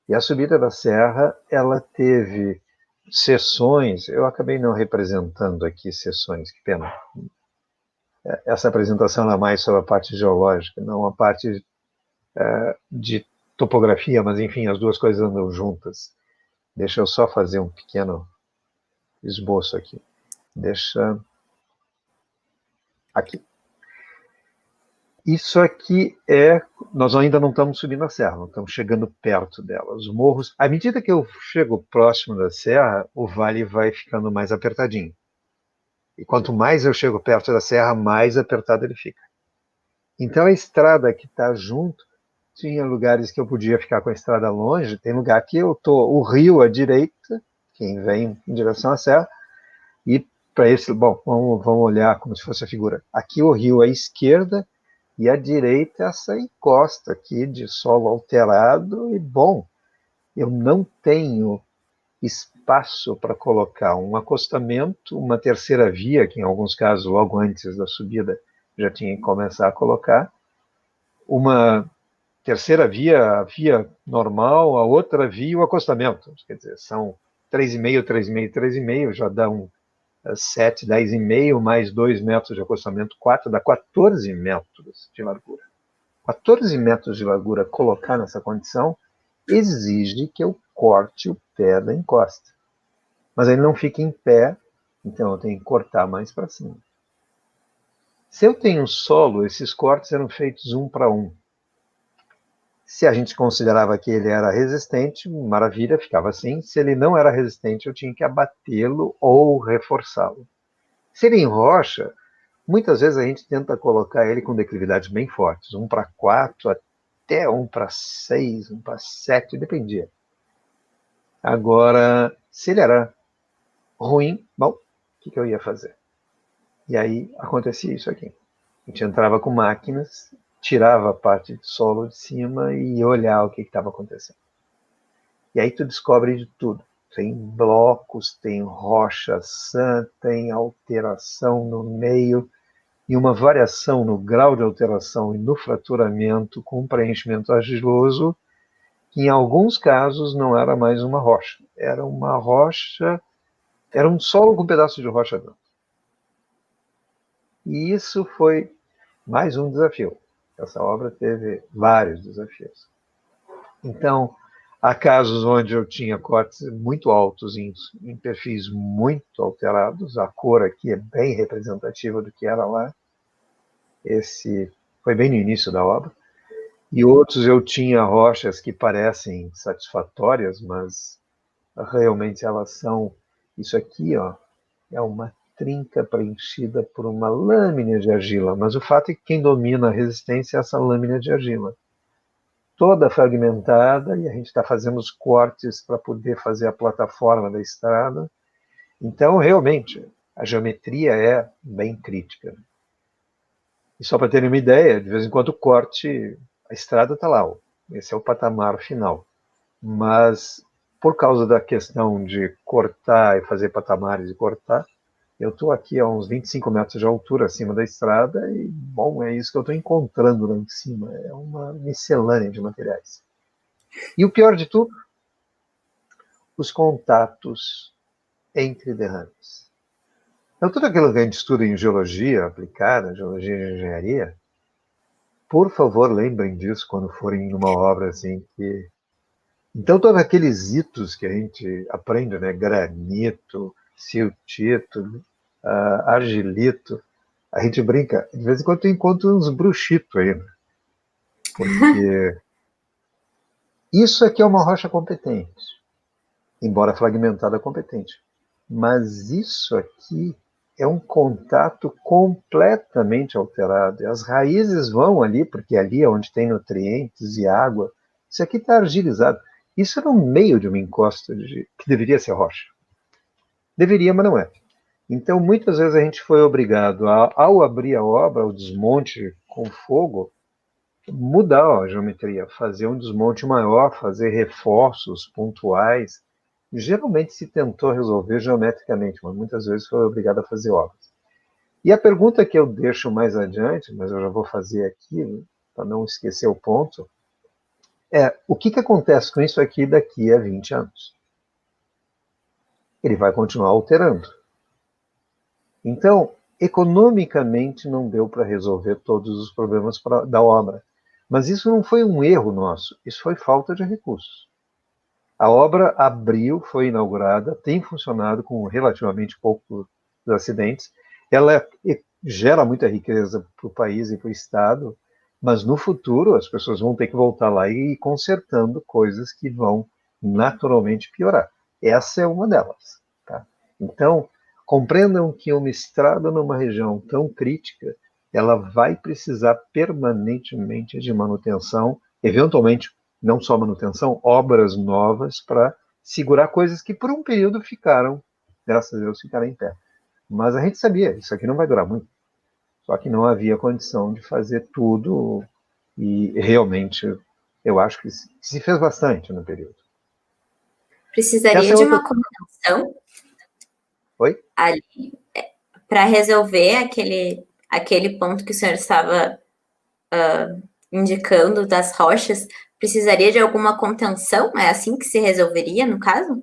E a subida da serra, ela teve sessões, eu acabei não representando aqui sessões, que pena. Essa apresentação é mais sobre a parte geológica, não a parte de topografia, mas enfim, as duas coisas andam juntas. Deixa eu só fazer um pequeno esboço aqui. Deixa aqui. Isso aqui nós ainda não estamos subindo a serra, não estamos chegando perto dela. Os morros, à medida que eu chego próximo da serra, o vale vai ficando mais apertadinho. E quanto mais eu chego perto da serra, mais apertado ele fica. Então a estrada que está junto, tinha lugares que eu podia ficar com a estrada longe, tem lugar que eu tô o rio à direita, quem vem em direção à serra, e para esse, bom, vamos olhar como se fosse a figura. Aqui o rio à esquerda, e à direita essa encosta aqui de solo alterado, e bom, eu não tenho espaço para colocar um acostamento, uma terceira via, que em alguns casos, logo antes da subida, já tinha que começar a colocar, uma terceira via, a via normal, a outra via, o acostamento. Quer dizer, são 3,5, 3,5, 3,5, já dá 7, 10,5, mais 2 metros de acostamento, 4, dá 14 metros de largura. 14 metros de largura, colocar nessa condição, exige que eu corte o pé da encosta. Mas ele não fica em pé, então eu tenho que cortar mais para cima. Se eu tenho solo, esses cortes eram feitos 1 para 1. Se a gente considerava que ele era resistente, maravilha, ficava assim. Se ele não era resistente, eu tinha que abatê-lo ou reforçá-lo. Se ele em rocha, muitas vezes a gente tenta colocar ele com declividades bem fortes, 1 para 4, até 1 para 6, 1 para 7, dependia. Agora, se ele era ruim, bom, o que eu ia fazer? E aí acontecia isso aqui. A gente entrava com máquinas, tirava a parte de solo de cima e olhava o que estava acontecendo. E aí tu descobre de tudo. Tem blocos, tem rocha sã, tem alteração no meio e uma variação no grau de alteração e no fraturamento com preenchimento argiloso, que em alguns casos não era mais uma rocha. Era uma rocha, era um solo com um pedaço de rocha dentro. E isso foi mais um desafio. Essa obra teve vários desafios. Então, há casos onde eu tinha cortes muito altos em perfis muito alterados. A cor aqui é bem representativa do que era lá. Esse foi bem no início da obra. E outros eu tinha rochas que parecem satisfatórias, mas realmente elas são... Isso aqui, ó, é uma trinca preenchida por uma lâmina de argila, mas o fato é que quem domina a resistência é essa lâmina de argila. Toda fragmentada, e a gente está fazendo os cortes para poder fazer a plataforma da estrada. Então, realmente, a geometria é bem crítica. E só para terem uma ideia, de vez em quando o corte, a estrada está lá, esse é o patamar final. Mas, por causa da questão de cortar e fazer patamares e cortar, eu estou aqui a uns 25 metros de altura acima da estrada e, bom, é isso que eu estou encontrando lá em cima. É uma miscelânea de materiais. E o pior de tudo, os contatos entre derrames. Então, tudo aquilo que a gente estuda em geologia aplicada, geologia e engenharia, por favor, lembrem disso quando forem numa obra assim que... Então, todos aqueles itos que a gente aprende, né? Granito, siltito, argilito, a gente brinca, de vez em quando eu encontro uns bruxitos aí, né? Porque isso aqui é uma rocha competente, embora fragmentada competente. Mas isso aqui é um contato completamente alterado. As raízes vão ali, porque ali é onde tem nutrientes e água. Isso aqui está argilizado. Isso é no meio de uma encosta que deveria ser rocha. Deveria, mas não é. Então, muitas vezes a gente foi obrigado, ao abrir a obra, ao desmonte com fogo, mudar a geometria, fazer um desmonte maior, fazer reforços pontuais. Geralmente se tentou resolver geometricamente, mas muitas vezes foi obrigado a fazer obras. E a pergunta que eu deixo mais adiante, mas eu já vou fazer aqui, para não esquecer o ponto, é o que acontece com isso aqui daqui a 20 anos? Ele vai continuar alterando. Então, economicamente não deu para resolver todos os problemas da obra. Mas isso não foi um erro nosso, isso foi falta de recursos. A obra abriu, foi inaugurada, tem funcionado com relativamente poucos acidentes. Ela gera muita riqueza para o país e para o Estado, mas no futuro as pessoas vão ter que voltar lá e ir consertando coisas que vão naturalmente piorar. Essa é uma delas. Tá? Então, compreendam que uma estrada numa região tão crítica, ela vai precisar permanentemente de manutenção, eventualmente não só manutenção, obras novas para segurar coisas que por um período ficaram, graças a Deus, ficaram em pé. Mas a gente sabia, isso aqui não vai durar muito. Só que não havia condição de fazer tudo e realmente eu acho que se fez bastante no período. Precisaria Essa é de outra... uma contenção Oi? ali para resolver aquele ponto que o senhor estava indicando das rochas. Precisaria de alguma contenção? É assim que se resolveria, no caso?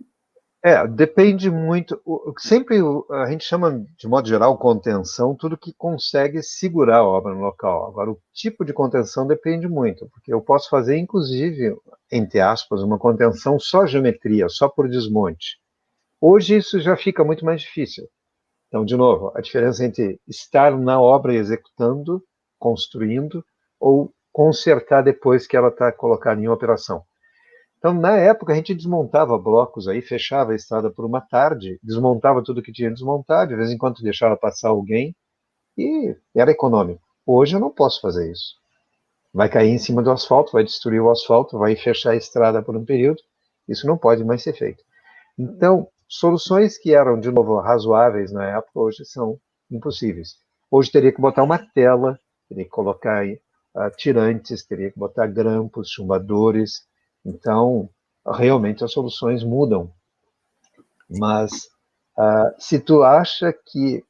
Depende muito. Sempre a gente chama, de modo geral, contenção, tudo que consegue segurar a obra no local. Agora, o tipo de contenção depende muito, porque eu posso fazer, inclusive, entre aspas, uma contenção só geometria, só por desmonte. Hoje isso já fica muito mais difícil. Então, de novo, a diferença entre estar na obra executando, construindo, ou consertar depois que ela está colocada em operação. Então, na época, a gente desmontava blocos aí, fechava a estrada por uma tarde, desmontava tudo que tinha que desmontar, de vez em quando deixava passar alguém, e era econômico. Hoje eu não posso fazer isso. Vai cair em cima do asfalto, vai destruir o asfalto, vai fechar a estrada por um período, isso não pode mais ser feito. Então, soluções que eram, de novo, razoáveis na época, hoje são impossíveis. Hoje teria que botar uma tela, teria que colocar tirantes, teria que botar grampos, chumbadores. Então, realmente as soluções mudam. Mas se tu acha que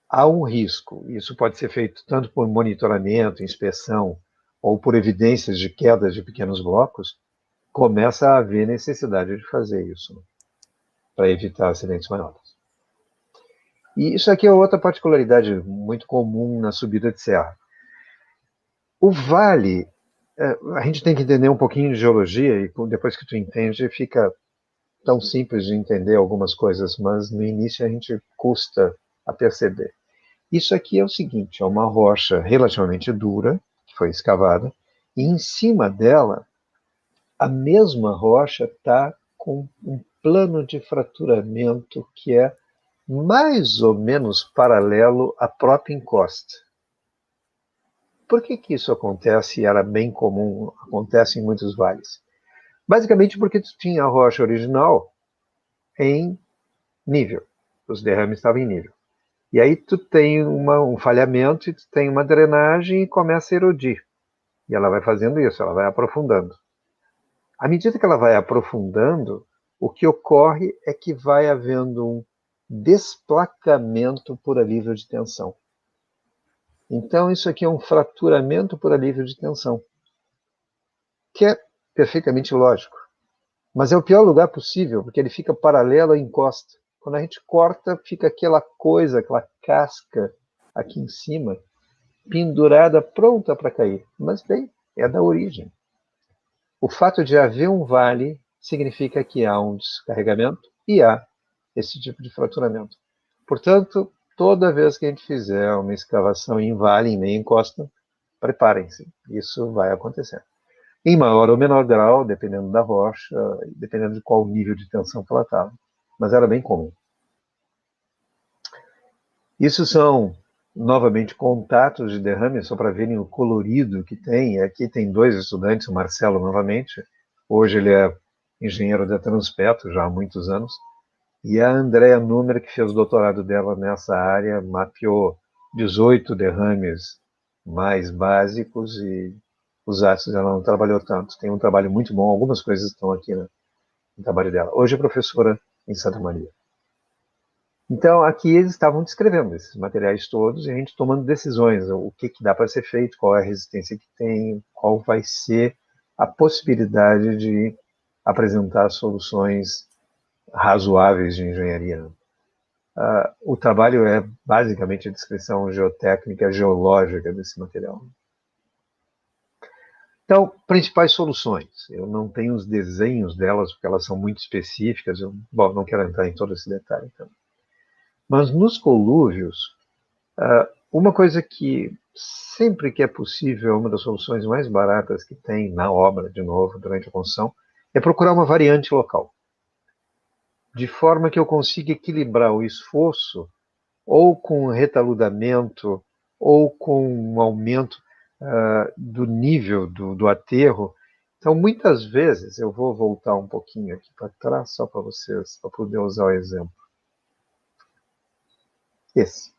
há um risco, isso pode ser feito tanto por monitoramento, inspeção, ou por evidências de quedas de pequenos blocos, começa a haver necessidade de fazer isso, para evitar acidentes maiores. E isso aqui é outra particularidade muito comum na subida de serra. O vale, a gente tem que entender um pouquinho de geologia, e depois que tu entende, fica tão simples de entender algumas coisas, mas no início a gente custa a perceber. Isso aqui é o seguinte, é uma rocha relativamente dura, que foi escavada, e em cima dela, a mesma rocha está com um plano de fraturamento que é mais ou menos paralelo à própria encosta. Por que isso acontece e era bem comum, acontece em muitos vales? Basicamente porque tu tinha a rocha original em nível, os derrames estavam em nível. E aí tu tem um falhamento e tu tem uma drenagem e começa a erodir. E ela vai fazendo isso, ela vai aprofundando. À medida que ela vai aprofundando, o que ocorre é que vai havendo um desplacamento por alívio de tensão. Então, isso aqui é um fraturamento por alívio de tensão, que é perfeitamente lógico. Mas é o pior lugar possível, porque ele fica paralelo à encosta. Quando a gente corta, fica aquela coisa, aquela casca aqui em cima, pendurada, pronta para cair. Mas, bem, é da origem. O fato de haver um vale significa que há um descarregamento e há esse tipo de fraturamento. Portanto, toda vez que a gente fizer uma escavação em vale, em meia encosta, preparem-se, isso vai acontecer. Em maior ou menor grau, dependendo da rocha, dependendo de qual nível de tensão que ela estava. Mas era bem comum. Isso são, novamente, contatos de derrame, só para verem o colorido que tem. Aqui tem dois estudantes, o Marcelo, novamente. Hoje ele é engenheiro da Transpetro, já há muitos anos. E a Andrea Número, que fez o doutorado dela nessa área, mapeou 18 derrames mais básicos e os ácidos ela não trabalhou tanto. Tem um trabalho muito bom, algumas coisas estão aqui no trabalho dela. Hoje é professora em Santa Maria. Então, aqui eles estavam descrevendo esses materiais todos e a gente tomando decisões, o que dá para ser feito, qual é a resistência que tem, qual vai ser a possibilidade de apresentar soluções razoáveis de engenharia. O trabalho é basicamente a descrição geotécnica, geológica desse material. Então, principais soluções. Eu não tenho os desenhos delas, porque elas são muito específicas. Bom, não quero entrar em todo esse detalhe. Então. Mas nos colúvios, uma coisa que sempre que é possível, é uma das soluções mais baratas que tem na obra, de novo, durante a construção, é procurar uma variante local. De forma que eu consiga equilibrar o esforço ou com retaludamento, ou com um aumento do nível do aterro. Então, muitas vezes, eu vou voltar um pouquinho aqui para trás, só para vocês, para poder usar o exemplo. Esse.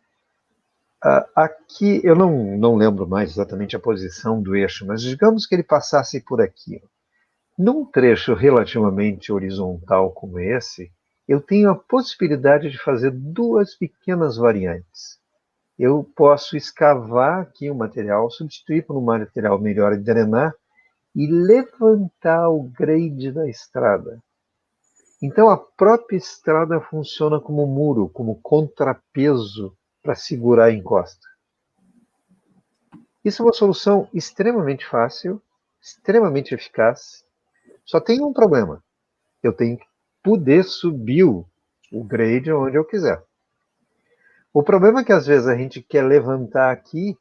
Aqui, eu não lembro mais exatamente a posição do eixo, mas digamos que ele passasse por aqui. Num trecho relativamente horizontal como esse, eu tenho a possibilidade de fazer duas pequenas variantes. Eu posso escavar aqui o material, substituir por um material melhor de drenar e levantar o grade da estrada. Então, a própria estrada funciona como muro, como contrapeso para segurar a encosta. Isso é uma solução extremamente fácil, extremamente eficaz. Só tem um problema. Eu tenho que poder subir o grade onde eu quiser. O problema é que às vezes a gente quer levantar aqui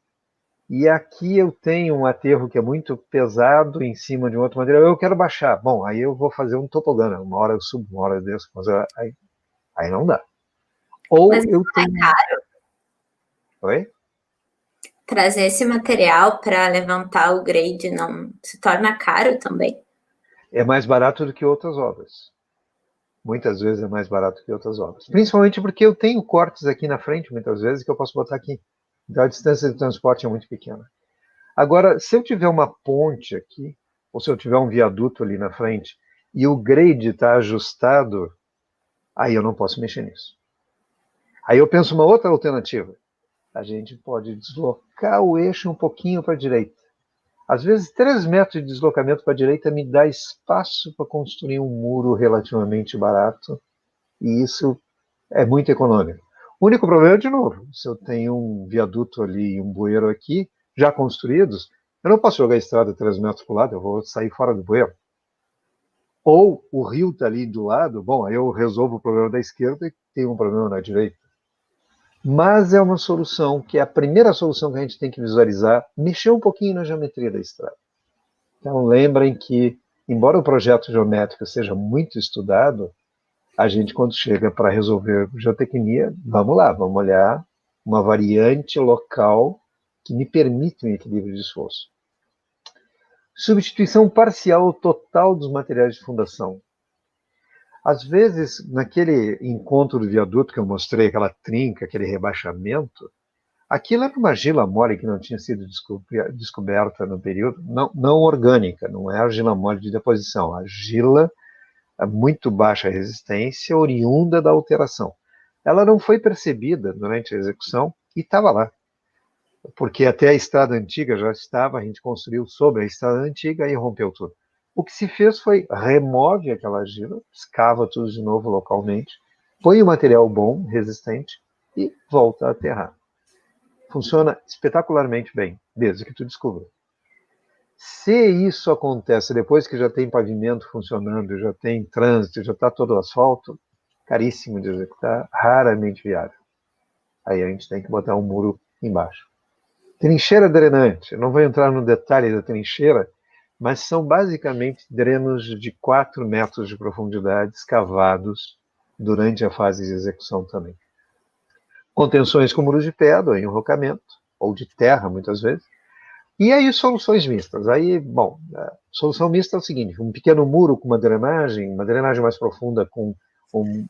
e aqui eu tenho um aterro que é muito pesado em cima de um outro material. Eu quero baixar. Bom, aí eu vou fazer um topogana. Uma hora eu subo, uma hora eu desço. Mas aí não dá. Ou Mas eu não tenho... é caro Oi? trazer esse material para levantar o grade, não se torna caro também? É mais barato do que outras obras. Muitas vezes é mais barato que outras obras. Principalmente porque eu tenho cortes aqui na frente, muitas vezes, que eu posso botar aqui. Então a distância de transporte é muito pequena. Agora, se eu tiver uma ponte aqui, ou se eu tiver um viaduto ali na frente, e o grade está ajustado, aí eu não posso mexer nisso. Aí eu penso uma outra alternativa. A gente pode deslocar o eixo um pouquinho para a direita. Às vezes, 3 metros de deslocamento para a direita me dá espaço para construir um muro relativamente barato, e isso é muito econômico. O único problema é, de novo, se eu tenho um viaduto ali e um bueiro aqui, já construídos, eu não posso jogar a estrada 3 metros para o lado, eu vou sair fora do bueiro. Ou o rio está ali do lado, bom, aí eu resolvo o problema da esquerda e tenho um problema na direita. Mas é uma solução que é a primeira solução que a gente tem que visualizar, mexer um pouquinho na geometria da estrada. Então lembrem que, embora o projeto geométrico seja muito estudado, a gente, quando chega para resolver geotecnia, vamos lá, vamos olhar uma variante local que me permite um equilíbrio de esforço. Substituição parcial ou total dos materiais de fundação. Às vezes, naquele encontro do viaduto que eu mostrei, aquela trinca, aquele rebaixamento, aquilo era uma argila mole que não tinha sido descoberta no período, não orgânica, não é argila mole de deposição, argila a muito baixa resistência, oriunda da alteração. Ela não foi percebida durante a execução e estava lá. Porque até a estrada antiga já estava, a gente construiu sobre a estrada antiga e rompeu tudo. O que se fez foi remove aquela argila, escava tudo de novo localmente, põe o material bom, resistente e volta a aterrar. Funciona espetacularmente bem, desde que tu descubra. Se isso acontece depois que já tem pavimento funcionando, já tem trânsito, já está todo o asfalto, caríssimo de executar, raramente viável. Aí a gente tem que botar um muro embaixo. Trincheira drenante. Eu não vou entrar no detalhe da trincheira, mas são basicamente drenos de 4 metros de profundidade escavados durante a fase de execução também. Contenções com muros de pedra, ou enrocamento, ou de terra, muitas vezes. E aí, soluções mistas. Aí, bom, a solução mista é o seguinte: um pequeno muro com uma drenagem mais profunda com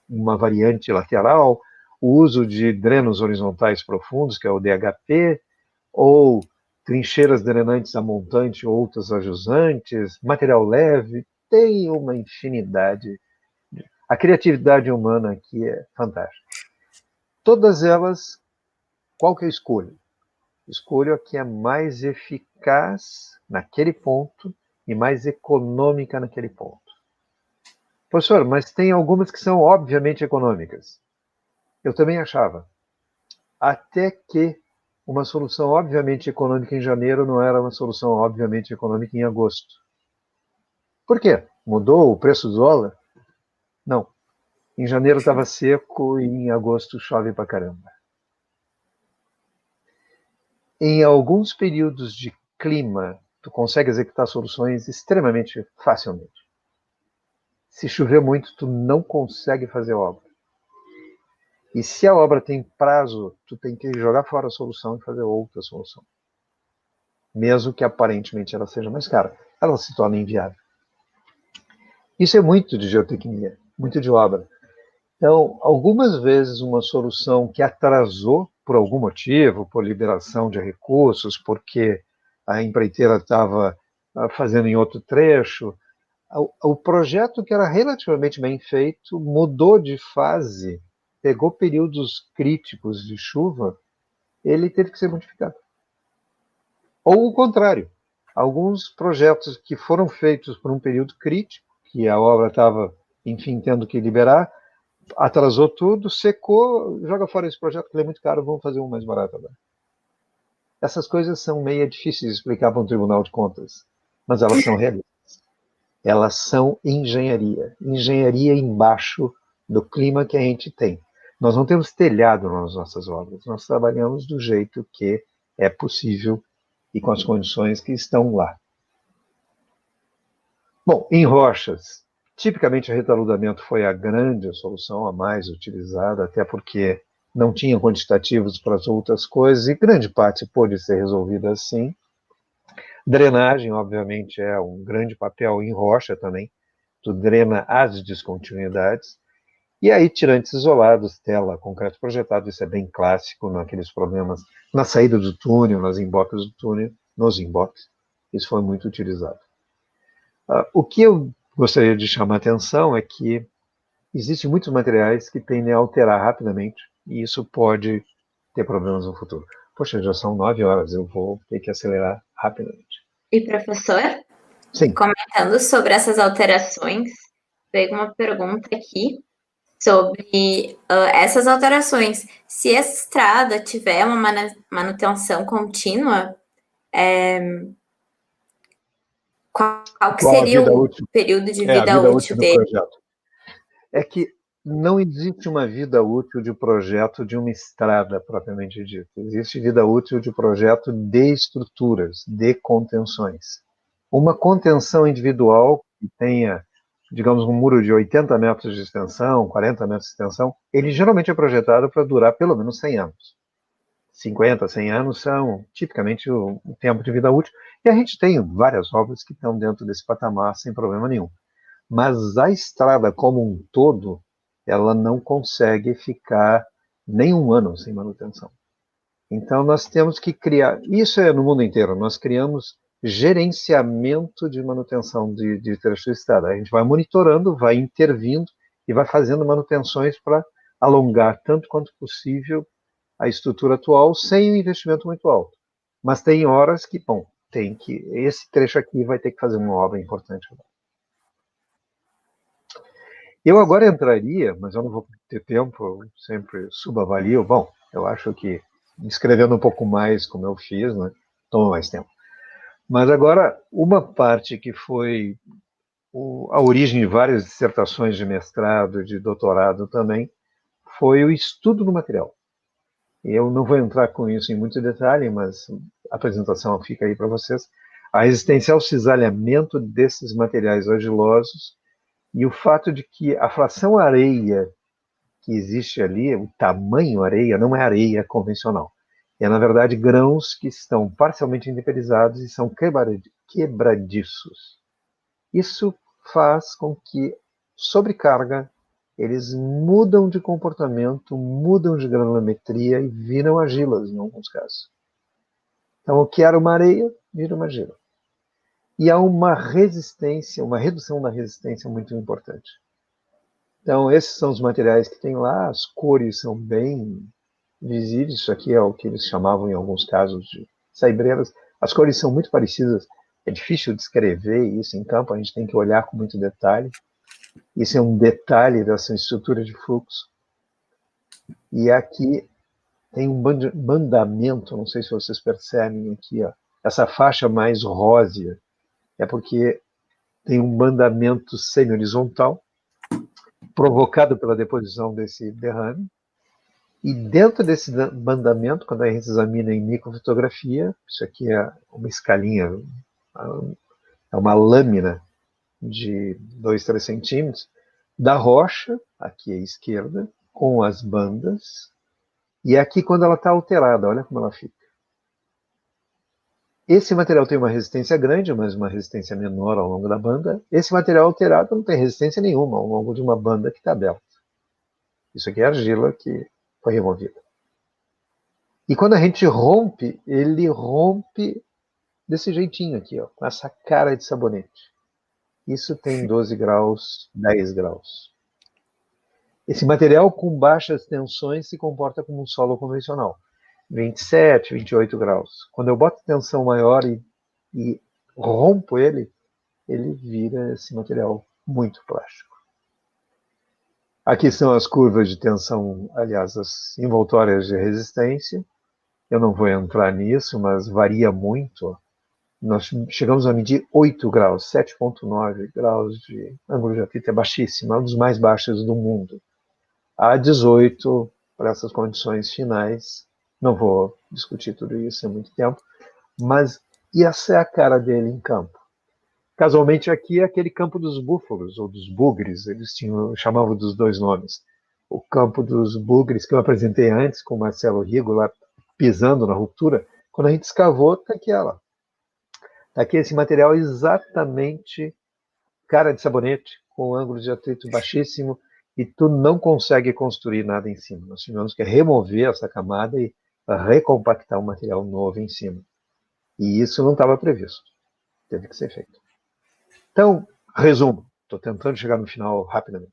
uma variante lateral, o uso de drenos horizontais profundos, que é o DHP, ou trincheiras drenantes a montante, outras a jusante, material leve, tem uma infinidade. A criatividade humana aqui é fantástica. Todas elas, qual que eu escolho? Escolho a que é mais eficaz naquele ponto e mais econômica naquele ponto. Professor, mas tem algumas que são obviamente econômicas. Eu também achava. Até que uma solução obviamente econômica em janeiro não era uma solução obviamente econômica em agosto. Por quê? Mudou o preço do dólar? Não. Em janeiro estava seco e em agosto chove pra caramba. Em alguns períodos de clima, tu consegue executar soluções extremamente facilmente. Se chover muito, tu não consegue fazer obra. E se a obra tem prazo, tu tem que jogar fora a solução e fazer outra solução. Mesmo que aparentemente ela seja mais cara, ela se torna inviável. Isso é muito de geotecnia, muito de obra. Então, algumas vezes uma solução que atrasou por algum motivo, por liberação de recursos, porque a empreiteira estava fazendo em outro trecho, o projeto, que era relativamente bem feito, mudou de fase, pegou períodos críticos de chuva, ele teve que ser modificado. Ou o contrário, alguns projetos que foram feitos por um período crítico, que a obra estava, enfim, tendo que liberar, atrasou tudo, secou, joga fora esse projeto que ele é muito caro, vamos fazer um mais barato agora. Essas coisas são meio difíceis de explicar para um tribunal de contas, mas elas são realistas. Elas são engenharia. Engenharia embaixo do clima que a gente tem. Nós não temos telhado nas nossas obras, nós trabalhamos do jeito que é possível e com as condições que estão lá. Bom, em rochas, tipicamente o retaludamento foi a grande solução, a mais utilizada, até porque não tinha quantitativos para as outras coisas, e grande parte pôde ser resolvida assim. Drenagem, obviamente, é um grande papel em rocha também. Tu drena as descontinuidades. E aí, tirantes isolados, tela, concreto projetado, isso é bem clássico naqueles problemas na saída do túnel, nas embocas do túnel, nos emboques. Isso foi muito utilizado. O que eu gostaria de chamar a atenção é que existem muitos materiais que tendem a alterar rapidamente, e isso pode ter problemas no futuro. Poxa, já são 9 horas, eu vou ter que acelerar rapidamente. E professor, Sim. Comentando sobre essas alterações, veio uma pergunta aqui sobre essas alterações. Se essa estrada tiver uma manutenção contínua, qual que seria o período de vida útil do dele? projeto? É que não existe uma vida útil de projeto de uma estrada propriamente dita. Existe vida útil de projeto de estruturas, de contenções. Uma contenção individual que tenha, digamos, um muro de 80 metros de extensão, 40 metros de extensão, ele geralmente é projetado para durar pelo menos 100 anos. 50, 100 anos são tipicamente o tempo de vida útil, e a gente tem várias obras que estão dentro desse patamar sem problema nenhum. Mas a estrada como um todo, ela não consegue ficar nem um ano sem manutenção. Então nós temos que criar, isso é no mundo inteiro, nós criamos gerenciamento de manutenção de trecho de estrada. A gente vai monitorando, vai intervindo e vai fazendo manutenções para alongar tanto quanto possível a estrutura atual sem um investimento muito alto. Mas tem horas que, bom, esse trecho aqui vai ter que fazer uma obra importante. Eu agora entraria, mas eu não vou ter tempo, eu sempre subavalio. Bom, eu acho que escrevendo um pouco mais, como eu fiz, né, toma mais tempo. Mas agora, uma parte que foi a origem de várias dissertações de mestrado, de doutorado também, foi o estudo do material. Eu não vou entrar com isso em muito detalhe, mas a apresentação fica aí para vocês. A resistência ao cisalhamento desses materiais argilosos e o fato de que a fração areia que existe ali, o tamanho areia, não é areia convencional. É, na verdade, grãos que estão parcialmente intemperizados e são quebradiços. Isso faz com que, sobrecarga, eles mudam de comportamento, mudam de granulometria e viram argilas, em alguns casos. Então, o que era uma areia, vira uma argila. E há uma resistência, uma redução da resistência muito importante. Então, esses são os materiais que tem lá, as cores são bem visíveis, isso aqui é o que eles chamavam, em alguns casos, de saibreiras. As cores são muito parecidas, é difícil descrever isso em campo, a gente tem que olhar com muito detalhe. Isso é um detalhe dessa estrutura de fluxo. E aqui tem um bandamento, não sei se vocês percebem aqui, ó, essa faixa mais rósea, é porque tem um bandamento semi-horizontal, provocado pela deposição desse derrame, e dentro desse bandamento, quando a gente examina em microfotografia, isso aqui é uma escalinha, é uma lâmina de 2, 3 centímetros, da rocha, aqui à esquerda, com as bandas, e aqui quando ela está alterada, olha como ela fica. Esse material tem uma resistência grande, mas uma resistência menor ao longo da banda. Esse material alterado não tem resistência nenhuma ao longo de uma banda que está aberta. Isso aqui é argila que foi removida. E quando a gente rompe, ele rompe desse jeitinho aqui, ó, com essa cara de sabonete. Isso tem 12 graus, 10 graus. Esse material com baixas tensões se comporta como um solo convencional, 27, 28 graus. Quando eu boto tensão maior e rompo ele vira esse material muito plástico. Aqui são as curvas de tensão, aliás, as envoltórias de resistência. Eu não vou entrar nisso, mas varia muito. Nós chegamos a medir 8 graus, 7,9 graus de ângulo de atrito, é baixíssimo, é um dos mais baixos do mundo. A 18, para essas condições finais, não vou discutir tudo isso, é muito tempo, mas essa é a cara dele em campo. Casualmente aqui é aquele campo dos búfalos, ou dos bugres, eles chamavam dos dois nomes. O campo dos bugres que eu apresentei antes com o Marcelo Rigo, lá pisando na ruptura, quando a gente escavou, está aqui ela. Está aqui esse material exatamente cara de sabonete, com ângulo de atrito baixíssimo, e tu não consegue construir nada em cima. Nós tivemos que remover essa camada e recompactar um material novo em cima. E isso não estava previsto. Teve que ser feito. Então, resumo. Estou tentando chegar no final rapidamente.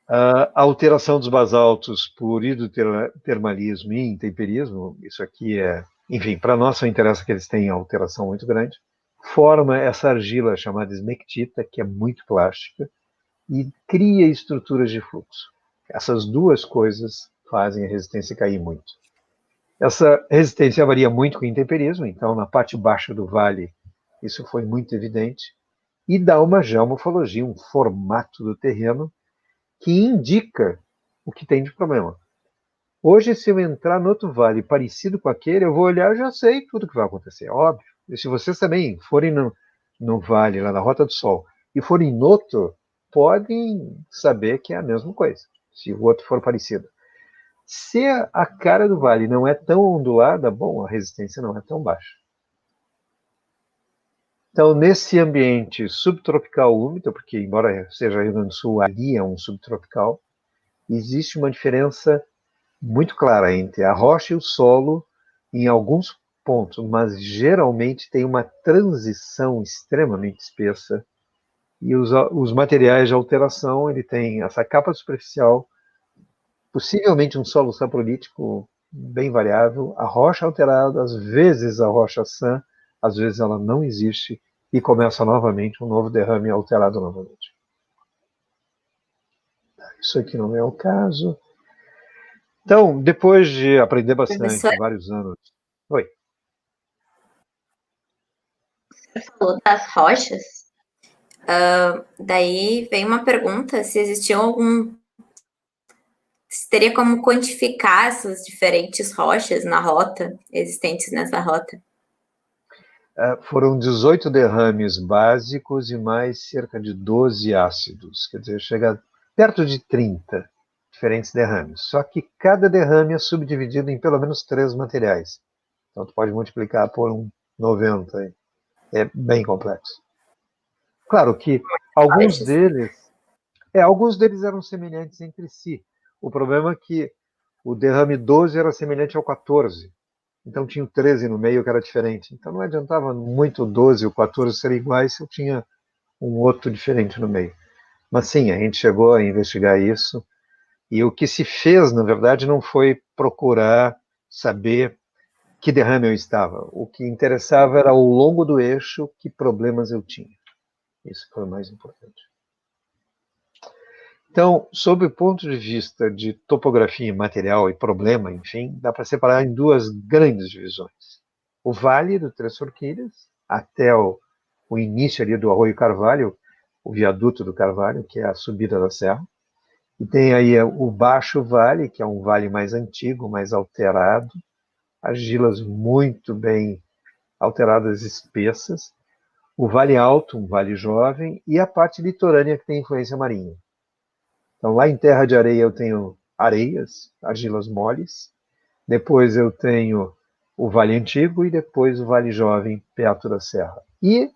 A alteração dos basaltos por hidrotermalismo e intemperismo, isso aqui é... Enfim, para nós só interessa que eles tenham alteração muito grande. Forma essa argila chamada esmectita, que é muito plástica, e cria estruturas de fluxo. Essas duas coisas fazem a resistência cair muito. Essa resistência varia muito com o intemperismo, então na parte baixa do vale isso foi muito evidente, e dá uma geomorfologia, um formato do terreno que indica o que tem de problema. Hoje, se eu entrar no outro vale parecido com aquele, eu vou olhar e já sei tudo o que vai acontecer, óbvio. E se vocês também forem no vale, lá na Rota do Sol, e forem no outro, podem saber que é a mesma coisa, se o outro for parecido. Se a cara do vale não é tão ondulada, bom, a resistência não é tão baixa. Então, nesse ambiente subtropical úmido, porque embora seja Rio Grande do Sul, ali é um subtropical, existe uma diferença muito clara entre a rocha e o solo em alguns pontos, mas geralmente tem uma transição extremamente espessa e os materiais de alteração, ele tem essa capa superficial, possivelmente um solo saprolítico bem variável, a rocha alterada, às vezes a rocha sã, às vezes ela não existe e começa novamente um novo derrame alterado novamente. Isso aqui não é o caso. Então, depois de aprender bastante, Professor, vários anos... Oi. você falou das rochas. Daí vem uma pergunta se existiam algum... Se teria como quantificar essas diferentes rochas na rota, existentes nessa rota? Foram 18 derrames básicos e mais cerca de 12 ácidos. Quer dizer, chega perto de 30 diferentes derrames. Só que cada derrame é subdividido em pelo menos 3 materiais. Então, tu pode multiplicar por 90. É bem complexo. Claro que alguns deles eram semelhantes entre si. O problema é que o derrame 12 era semelhante ao 14. Então tinha o 13 no meio que era diferente. Então não adiantava muito o 12 e o 14 serem iguais se eu tinha um outro diferente no meio. Mas sim, a gente chegou a investigar isso. E o que se fez, na verdade, não foi procurar saber que derrame eu estava. O que interessava era ao longo do eixo que problemas eu tinha. Isso foi o mais importante. Então, sob o ponto de vista de topografia, material e problema, enfim, dá para separar em duas grandes divisões. O Vale do Três Forquilhas, até o início ali do Arroio Carvalho, o viaduto do Carvalho, que é a subida da serra. E tem aí o Baixo Vale, que é um vale mais antigo, mais alterado, argilas muito bem alteradas, espessas. O Vale Alto, um vale jovem, e a parte litorânea que tem influência marinha. Então, lá em Terra de Areia eu tenho areias, argilas moles. Depois eu tenho o Vale Antigo e depois o Vale Jovem, perto da serra. E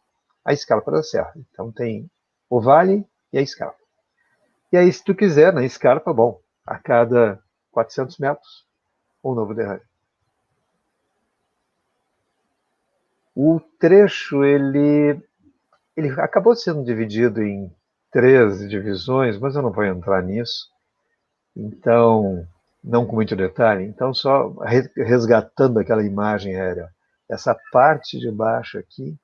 a escarpa da serra. Então tem o vale e a escarpa. E aí, se tu quiser, na escarpa, bom, a cada 400 metros, um novo derrame. O trecho, ele Ele acabou sendo dividido em 3 divisões, mas eu não vou entrar nisso. Então, não com muito detalhe. Então, só resgatando aquela imagem aérea. Essa parte de baixo aqui,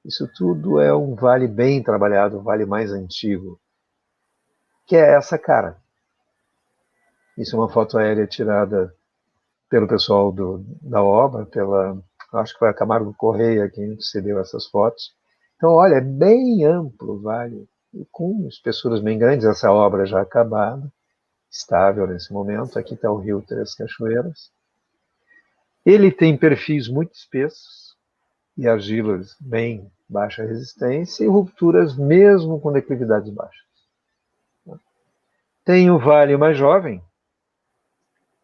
isso tudo é um vale bem trabalhado, um vale mais antigo, que é essa cara. Isso é uma foto aérea tirada pelo pessoal da obra, acho que foi a Camargo Correia quem cedeu essas fotos. Então, olha, é bem amplo o vale, com espessuras bem grandes, essa obra já acabada, estável nesse momento. Aqui está o rio Três Cachoeiras. Ele tem perfis muito espessos e argilas bem baixa resistência e rupturas mesmo com declividades baixas. Tem o vale mais jovem,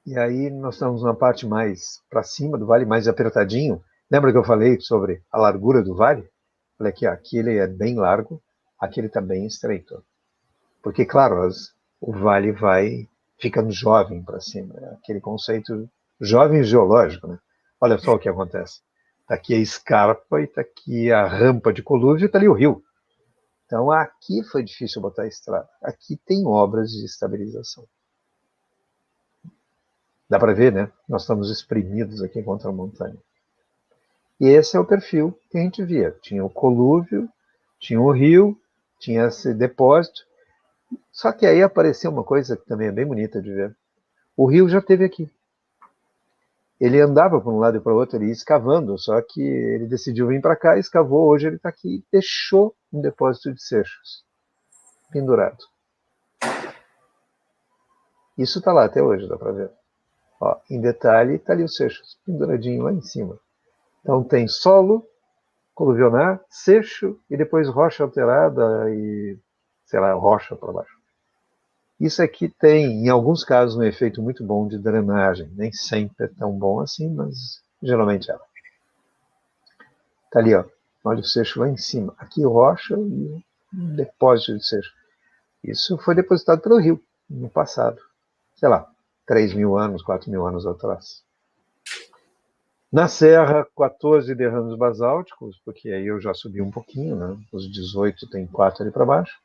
e aí nós estamos na parte mais para cima do vale, mais apertadinho. Lembra que eu falei sobre a largura do vale? Falei aqui ele é bem largo, aqui ele está bem estreito. Porque, claro, o vale vai ficando jovem para cima. É aquele conceito jovem geológico, né? Olha só o que acontece. Está aqui a escarpa e está aqui a rampa de colúvio e está ali o rio. Então, aqui foi difícil botar a estrada. Aqui tem obras de estabilização. Dá para ver, né? Nós estamos espremidos aqui contra a montanha. E esse é o perfil que a gente via. Tinha o colúvio, tinha o rio, tinha esse depósito. Só que aí apareceu uma coisa que também é bem bonita de ver. O rio já esteve aqui. Ele andava para um lado e para o outro, ele ia escavando, só que ele decidiu vir para cá, escavou, hoje ele está aqui e deixou um depósito de seixos pendurado. Isso está lá até hoje, dá para ver. Ó, em detalhe, está ali o seixos, penduradinho lá em cima. Então tem solo, coluvionar, seixo e depois rocha alterada e, sei lá, rocha para baixo. Isso aqui tem, em alguns casos, um efeito muito bom de drenagem. Nem sempre é tão bom assim, mas geralmente é. Está ali, ó. Olha o seixo lá em cima. Aqui rocha e um depósito de seixo. Isso foi depositado pelo rio no passado. Sei lá, 3.000 anos, 4.000 anos atrás. Na serra, 14 derrames basálticos, porque aí eu já subi um pouquinho, né? Os 18 tem 4 ali para baixo.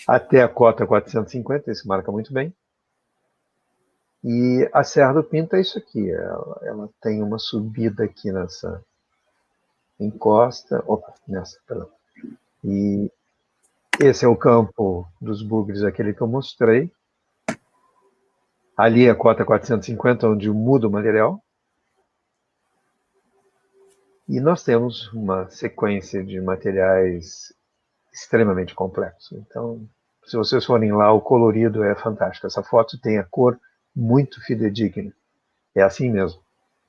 Até a cota 450, esse marca muito bem. E a Serra do Pinto é isso aqui. Ela tem uma subida aqui nessa encosta. Opa, nessa, perdão. E esse é o campo dos bugres, aquele que eu mostrei. Ali é a cota 450, onde muda o material. E nós temos uma sequência de materiais extremamente complexos. Então, se vocês forem lá, o colorido é fantástico. Essa foto tem a cor muito fidedigna. É assim mesmo.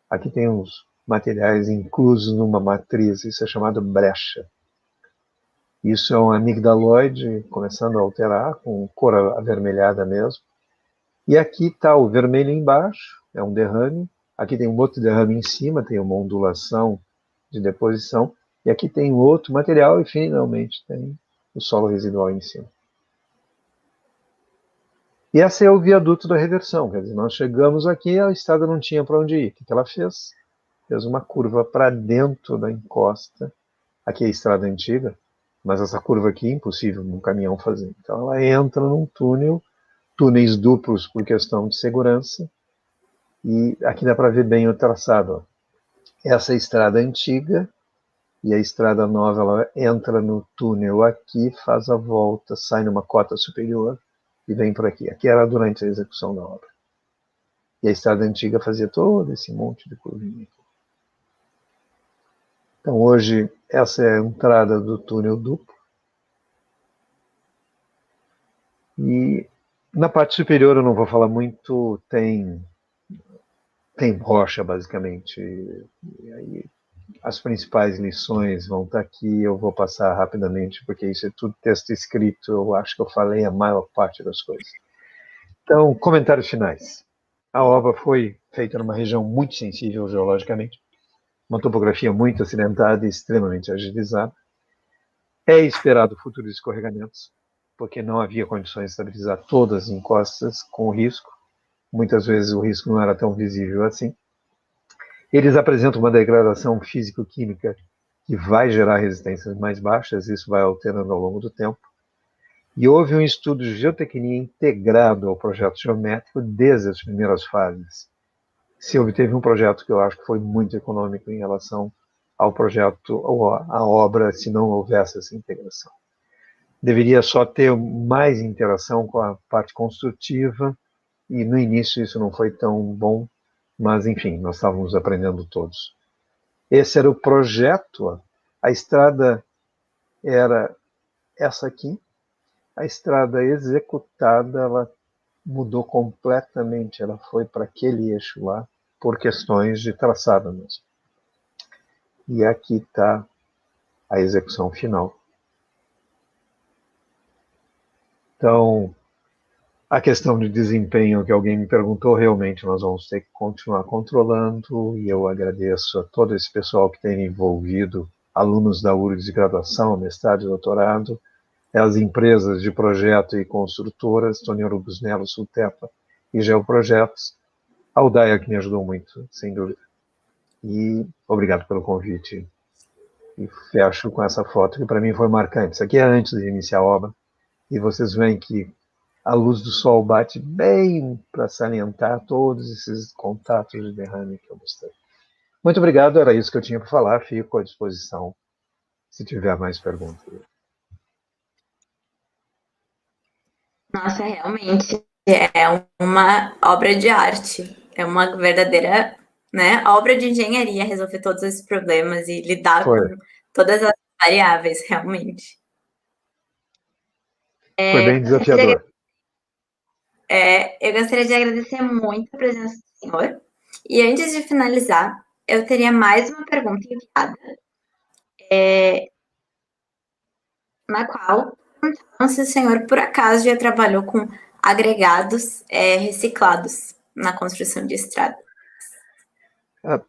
Aqui tem uns materiais inclusos numa matriz, isso é chamado brecha. Isso é um amigdaloide começando a alterar, com cor avermelhada mesmo. E aqui está o vermelho embaixo, é um derrame. Aqui tem um outro derrame em cima, tem uma ondulação de deposição. E aqui tem outro material e, finalmente, tem o solo residual em cima. E esse é o viaduto da reversão. Quer dizer, nós chegamos aqui, a estrada não tinha para onde ir. O que ela fez? Fez uma curva para dentro da encosta. Aqui é a estrada antiga, mas essa curva aqui é impossível um caminhão fazer. Então ela entra num túnel, túneis duplos por questão de segurança. E aqui dá para ver bem o traçado. Ó. Essa é a estrada antiga, e a estrada nova ela entra no túnel aqui, faz a volta, sai numa cota superior e vem por aqui. Aqui era durante a execução da obra. E a estrada antiga fazia todo esse monte de curvinha. Então hoje essa é a entrada do túnel duplo. E na parte superior eu não vou falar muito, tem rocha basicamente. E aí as principais lições vão estar aqui, eu vou passar rapidamente, porque isso é tudo texto escrito, eu acho que eu falei a maior parte das coisas. Então, comentários finais. A obra foi feita numa região muito sensível geologicamente, uma topografia muito acidentada e extremamente agilizada. É esperado futuros escorregamentos, porque não havia condições de estabilizar todas as encostas com risco. Muitas vezes o risco não era tão visível assim. Eles apresentam uma degradação físico-química que vai gerar resistências mais baixas, isso vai alterando ao longo do tempo. E houve um estudo de geotecnia integrado ao projeto geométrico desde as primeiras fases. Se obteve um projeto que eu acho que foi muito econômico em relação ao projeto ou à obra, se não houvesse essa integração. Deveria só ter mais interação com a parte construtiva, e no início isso não foi tão bom, mas enfim, nós estávamos aprendendo todos. Esse era o projeto, a estrada era essa aqui, a estrada executada, ela mudou completamente, ela foi para aquele eixo lá, por questões de traçado mesmo. E aqui está a execução final. Então, a questão de desempenho que alguém me perguntou, realmente nós vamos ter que continuar controlando, e eu agradeço a todo esse pessoal que tem envolvido, alunos da URGS de graduação, mestrado e doutorado, as empresas de projeto e construtoras, Tony Urubus Melo, Sultepa e Geoprojetos, a Udaya que me ajudou muito, sem dúvida. E obrigado pelo convite. E fecho com essa foto que para mim foi marcante. Isso aqui é antes de iniciar a obra, e vocês veem que a luz do sol bate bem para salientar todos esses contatos de derrame que eu mostrei. Muito obrigado, era isso que eu tinha para falar. Fico à disposição se tiver mais perguntas. Nossa, realmente é uma obra de arte, é uma verdadeira, né, obra de engenharia resolver todos esses problemas e lidar com todas as variáveis, realmente. Foi bem desafiador. Eu gostaria de agradecer muito a presença do senhor. E antes de finalizar, eu teria mais uma pergunta enviada, na qual se o senhor, por acaso, já trabalhou com agregados reciclados na construção de estrada.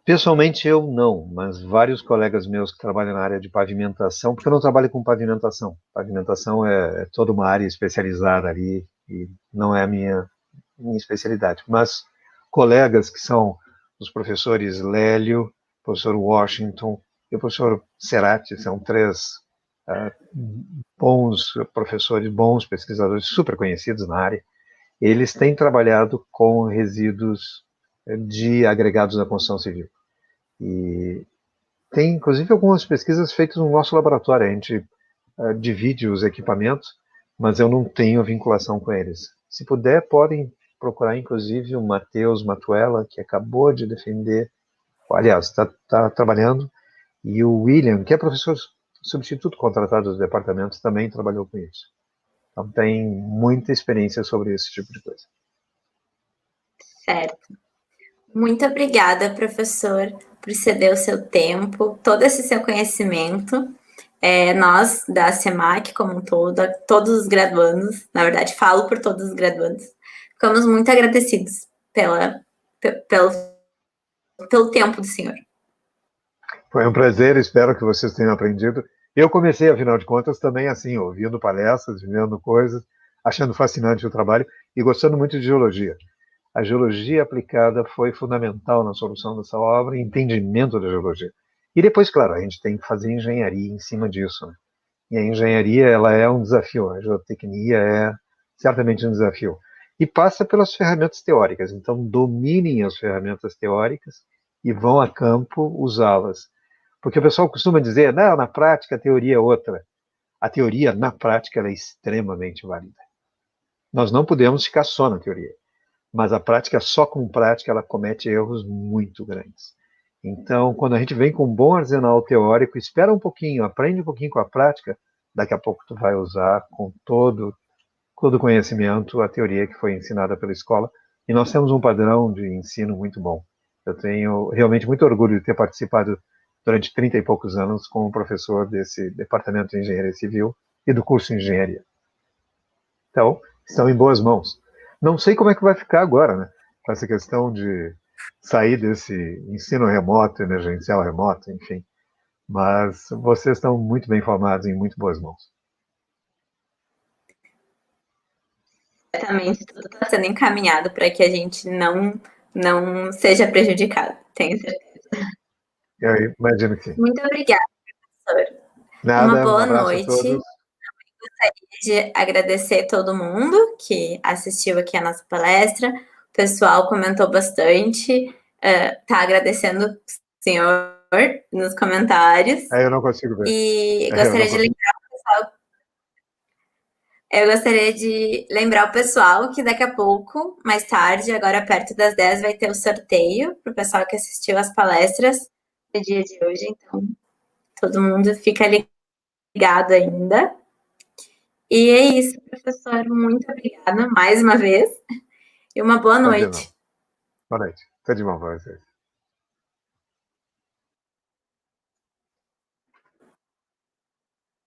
Pessoalmente eu não, mas vários colegas meus que trabalham na área de pavimentação, porque eu não trabalho com pavimentação. Pavimentação é toda uma área especializada ali e não é a minha especialidade. Mas colegas que são os professores Lélio, professor Washington e o professor Cerati, são três bons professores, bons pesquisadores, super conhecidos na área. Eles têm trabalhado com resíduos de agregados da construção civil. E tem, inclusive, algumas pesquisas feitas no nosso laboratório. A gente divide os equipamentos, mas eu não tenho vinculação com eles. Se puder, podem procurar, inclusive, o Matheus Matuella, que acabou de defender, aliás, está trabalhando, e o William, que é professor substituto contratado dos departamentos, também trabalhou com isso. Então, tem muita experiência sobre esse tipo de coisa. Certo. Muito obrigada, professor, por ceder o seu tempo, todo esse seu conhecimento. Nós, da SEMAC como um todo, todos os graduandos, na verdade, falo por todos os graduandos, ficamos muito agradecidos pelo tempo do senhor. Foi um prazer, espero que vocês tenham aprendido. Eu comecei, afinal de contas, também assim, ouvindo palestras, vendo coisas, achando fascinante o trabalho e gostando muito de geologia. A geologia aplicada foi fundamental na solução dessa obra, entendimento da geologia. E depois, claro, a gente tem que fazer engenharia em cima disso, né? E a engenharia, ela é um desafio, a geotecnia é certamente um desafio. E passa pelas ferramentas teóricas, então dominem as ferramentas teóricas e vão a campo usá-las. Porque o pessoal costuma dizer, não, na prática a teoria é outra. A teoria, na prática, ela é extremamente válida. Nós não podemos ficar só na teoria. Mas a prática, só com prática, ela comete erros muito grandes. Então, quando a gente vem com um bom arsenal teórico, espera um pouquinho, aprende um pouquinho com a prática, daqui a pouco tu vai usar com todo o conhecimento a teoria que foi ensinada pela escola. E nós temos um padrão de ensino muito bom. Eu tenho realmente muito orgulho de ter participado durante 30 e poucos anos como professor desse departamento de engenharia civil e do curso de engenharia. Então, estão em boas mãos. Não sei como é que vai ficar agora, né? Com essa questão de sair desse ensino remoto, emergencial remoto, enfim. Mas vocês estão muito bem formados, em muito boas mãos. Certamente tudo está sendo encaminhado para que a gente não seja prejudicado, tenho certeza. Eu imagino que sim. Muito obrigada, professor. Nada, Uma boa um abraço noite. a todos. Gostaria de agradecer todo mundo que assistiu aqui a nossa palestra. O pessoal comentou bastante. Tá agradecendo o senhor nos comentários. Eu não consigo ver. E gostaria de lembrar o pessoal. Eu gostaria de lembrar o pessoal que daqui a pouco, mais tarde, agora perto das 10, vai ter o sorteio para o pessoal que assistiu às palestras no dia de hoje. Então, todo mundo fica ligado ainda. E é isso, professor. Muito obrigada mais uma vez. E uma boa noite. Boa noite. Tudo de bom para vocês.